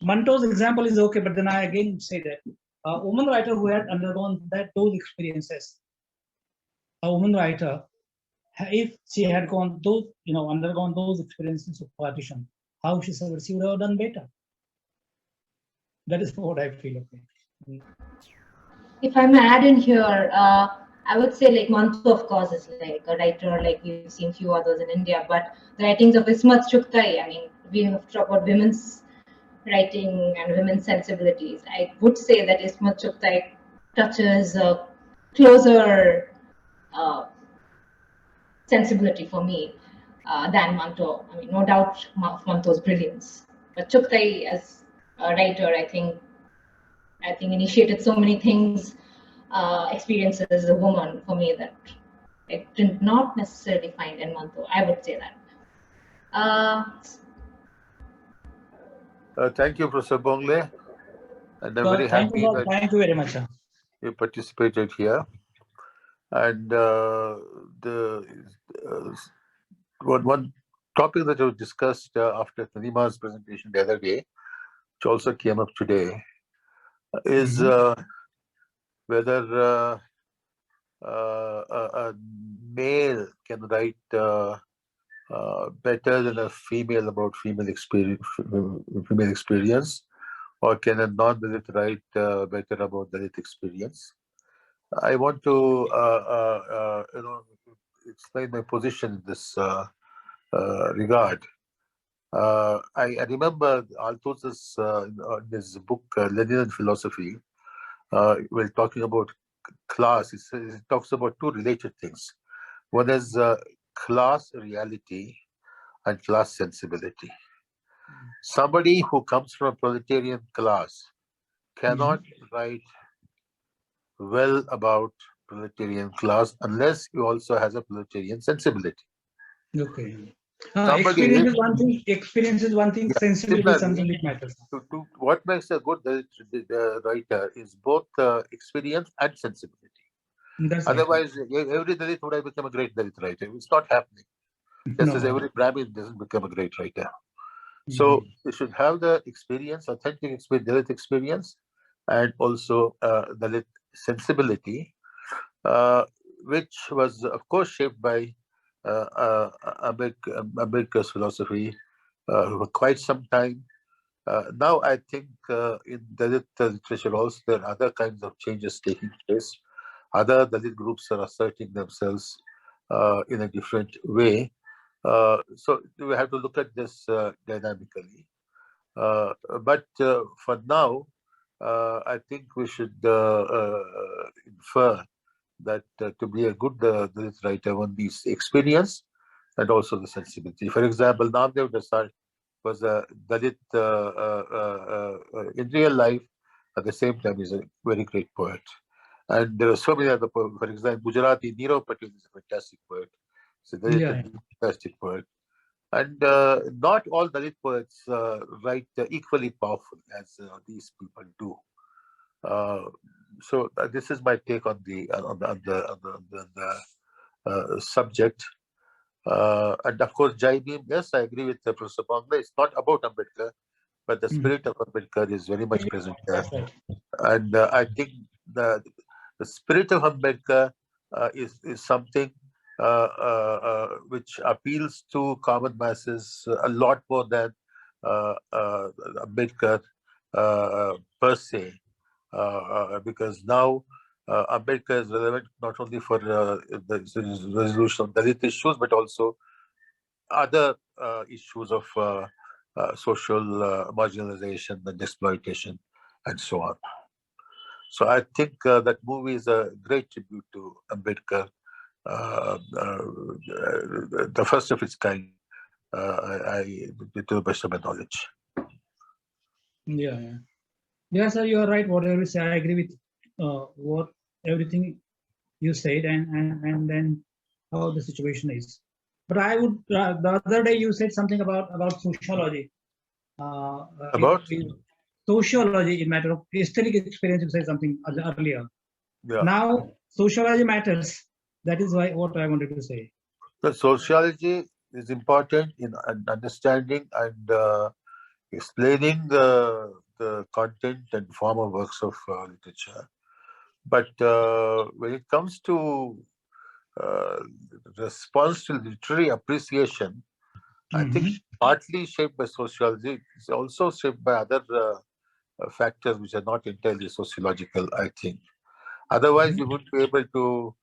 Speaker 2: Manto's example is okay, but then I again say that a woman writer who had undergone those experiences, a woman writer, if she had undergone those experiences of partition, how she would have done better. That is what I feel. Okay.
Speaker 1: If I may add in here, I would say like Manto, of course, is like a writer, like we've seen few others in India, but the writings of Ismat Chugtai, I mean, we have talked about women's writing and women's sensibilities. I would say that Ismat Chugtai touches a closer sensibility for me than Manto. I mean, no doubt Manto's brilliance, but Chugtai as a writer, I think initiated so many things, experiences as a woman for me that I did not necessarily find in Manto. I would say that.
Speaker 7: Thank you, Professor Bhongle. And I'm very happy that
Speaker 2: thank you very much.
Speaker 7: You participated here. And one topic that was discussed after Tanima's presentation the other day, which also came up today, is whether a male can write better than a female about female experience, or can a non-Dalit write better about Dalit experience? I want to explain my position in this regard. I remember Althus's in his book Lenin and Philosophy, when talking about class, he talks about two related things. One is class reality and class sensibility. Somebody who comes from a proletarian class cannot write well about proletarian class unless he also has a proletarian sensibility.
Speaker 2: Okay. Experience is one thing. Experience is one thing. Sensibility is something which matters.
Speaker 7: What makes a good writer is both experience and sensibility.
Speaker 2: That's
Speaker 7: Otherwise, every Dalit would have become a great Dalit writer. It's not happening. Just as every Brahmin doesn't become a great writer. So you should have the experience, authentic Dalit experience, and also Dalit sensibility, which was, of course, shaped by Ambedkar's philosophy for quite some time. Now, I think in Dalit literature also, there are other kinds of changes taking place. Other Dalit groups are asserting themselves in a different way. So we have to look at this dynamically. But for now, I think we should infer that to be a good Dalit writer, one needs experience and also the sensibility. For example, Namdev Desai was a Dalit in real life. At the same time, he's a very great poet. And there are so many other poets. For example, Gujarati Nirav Patel is a fantastic poet. He's a fantastic poet. And not all Dalit poets write equally powerful as these people do. So this is my take on the subject. And of course, Jai Bhim, yes, I agree with Professor Bhongle. It's not about Ambedkar, but the spirit of Ambedkar is very much present there. And I think the spirit of Ambedkar is something which appeals to common masses a lot more than Ambedkar per se, because now Ambedkar is relevant not only for the resolution of Dalit issues, but also other issues of social marginalization and exploitation and so on. So I think that movie is a great tribute to Ambedkar, the first of its kind, to the best of my knowledge.
Speaker 2: Yeah. Yeah, sir, you are right. Whatever you say, I agree with what everything you said, and then how the situation is. But I would the other day you said something about sociology.
Speaker 7: About
Speaker 2: sociology in matter of aesthetic experience. You said something earlier.
Speaker 7: Yeah.
Speaker 2: Now sociology matters. That is why what I wanted to say.
Speaker 7: The sociology is important in understanding and explaining the content and form of works of literature. But when it comes to response to literary appreciation, I think partly shaped by sociology, it's also shaped by other factors which are not entirely sociological, I think. Otherwise, you wouldn't be able to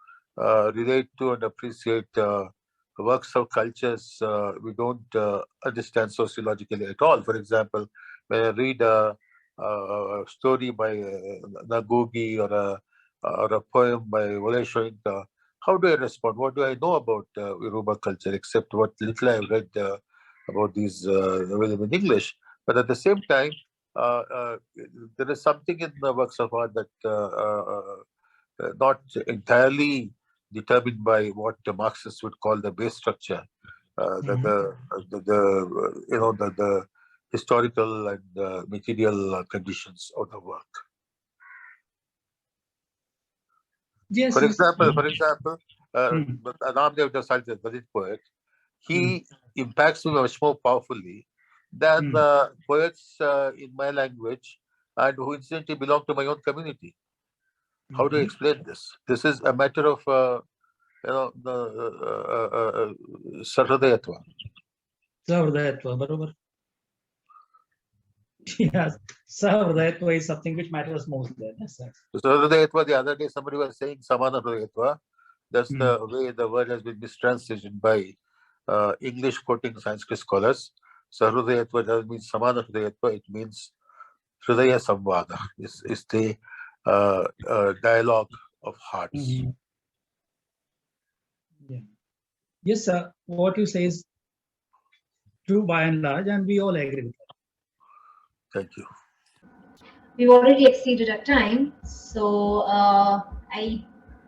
Speaker 7: relate to and appreciate works of cultures we don't understand sociologically at all. For example, when I read a story by Nagugi or a poem by Wole Soyinka, how do I respond? What do I know about Yoruba culture except what little I've read about these available in English? But at the same time, there is something in the works of art that not entirely determined by what the Marxists would call the base structure, the historical and material conditions of the work.
Speaker 2: Yes.
Speaker 7: For example, Ramdev Dasal, the Dalit poet, he impacts me much more powerfully than poets in my language and who incidentally belong to my own community. How do I explain this? This is a matter of, Sahridayatva.
Speaker 2: Sahridayatva, barobar. Yes, Sahridayatva is something which matters most there. Yes, sir.
Speaker 7: Sahridayatva, the other day somebody was saying Samana Hridayatva. That's the way the word has been mistranslated by English quoting Sanskrit scholars. Sahridayatva doesn't mean Samana Hridayatva, it means Hridaya Samvada. It's the dialogue of hearts.
Speaker 2: Yeah. Yes, sir. What you say is true by and large, and we all agree with that.
Speaker 7: Thank you.
Speaker 1: We've already exceeded our time, so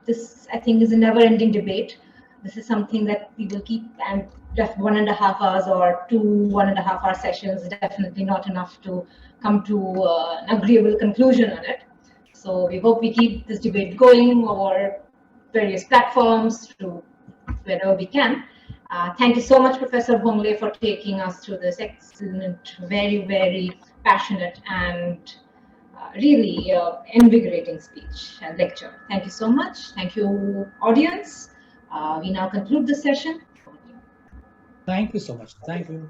Speaker 1: this I think is a never-ending debate. This is something that we will keep, and 1.5 hours or 2 1.5-hour sessions is definitely not enough to come to an agreeable conclusion on it. So we hope we keep this debate going over various platforms through wherever we can. Thank you so much, Professor Bhongle, for taking us through this excellent, very, very passionate and really invigorating speech and lecture. Thank you so much. Thank you, audience. We now conclude this session.
Speaker 2: Thank you so much. Thank you.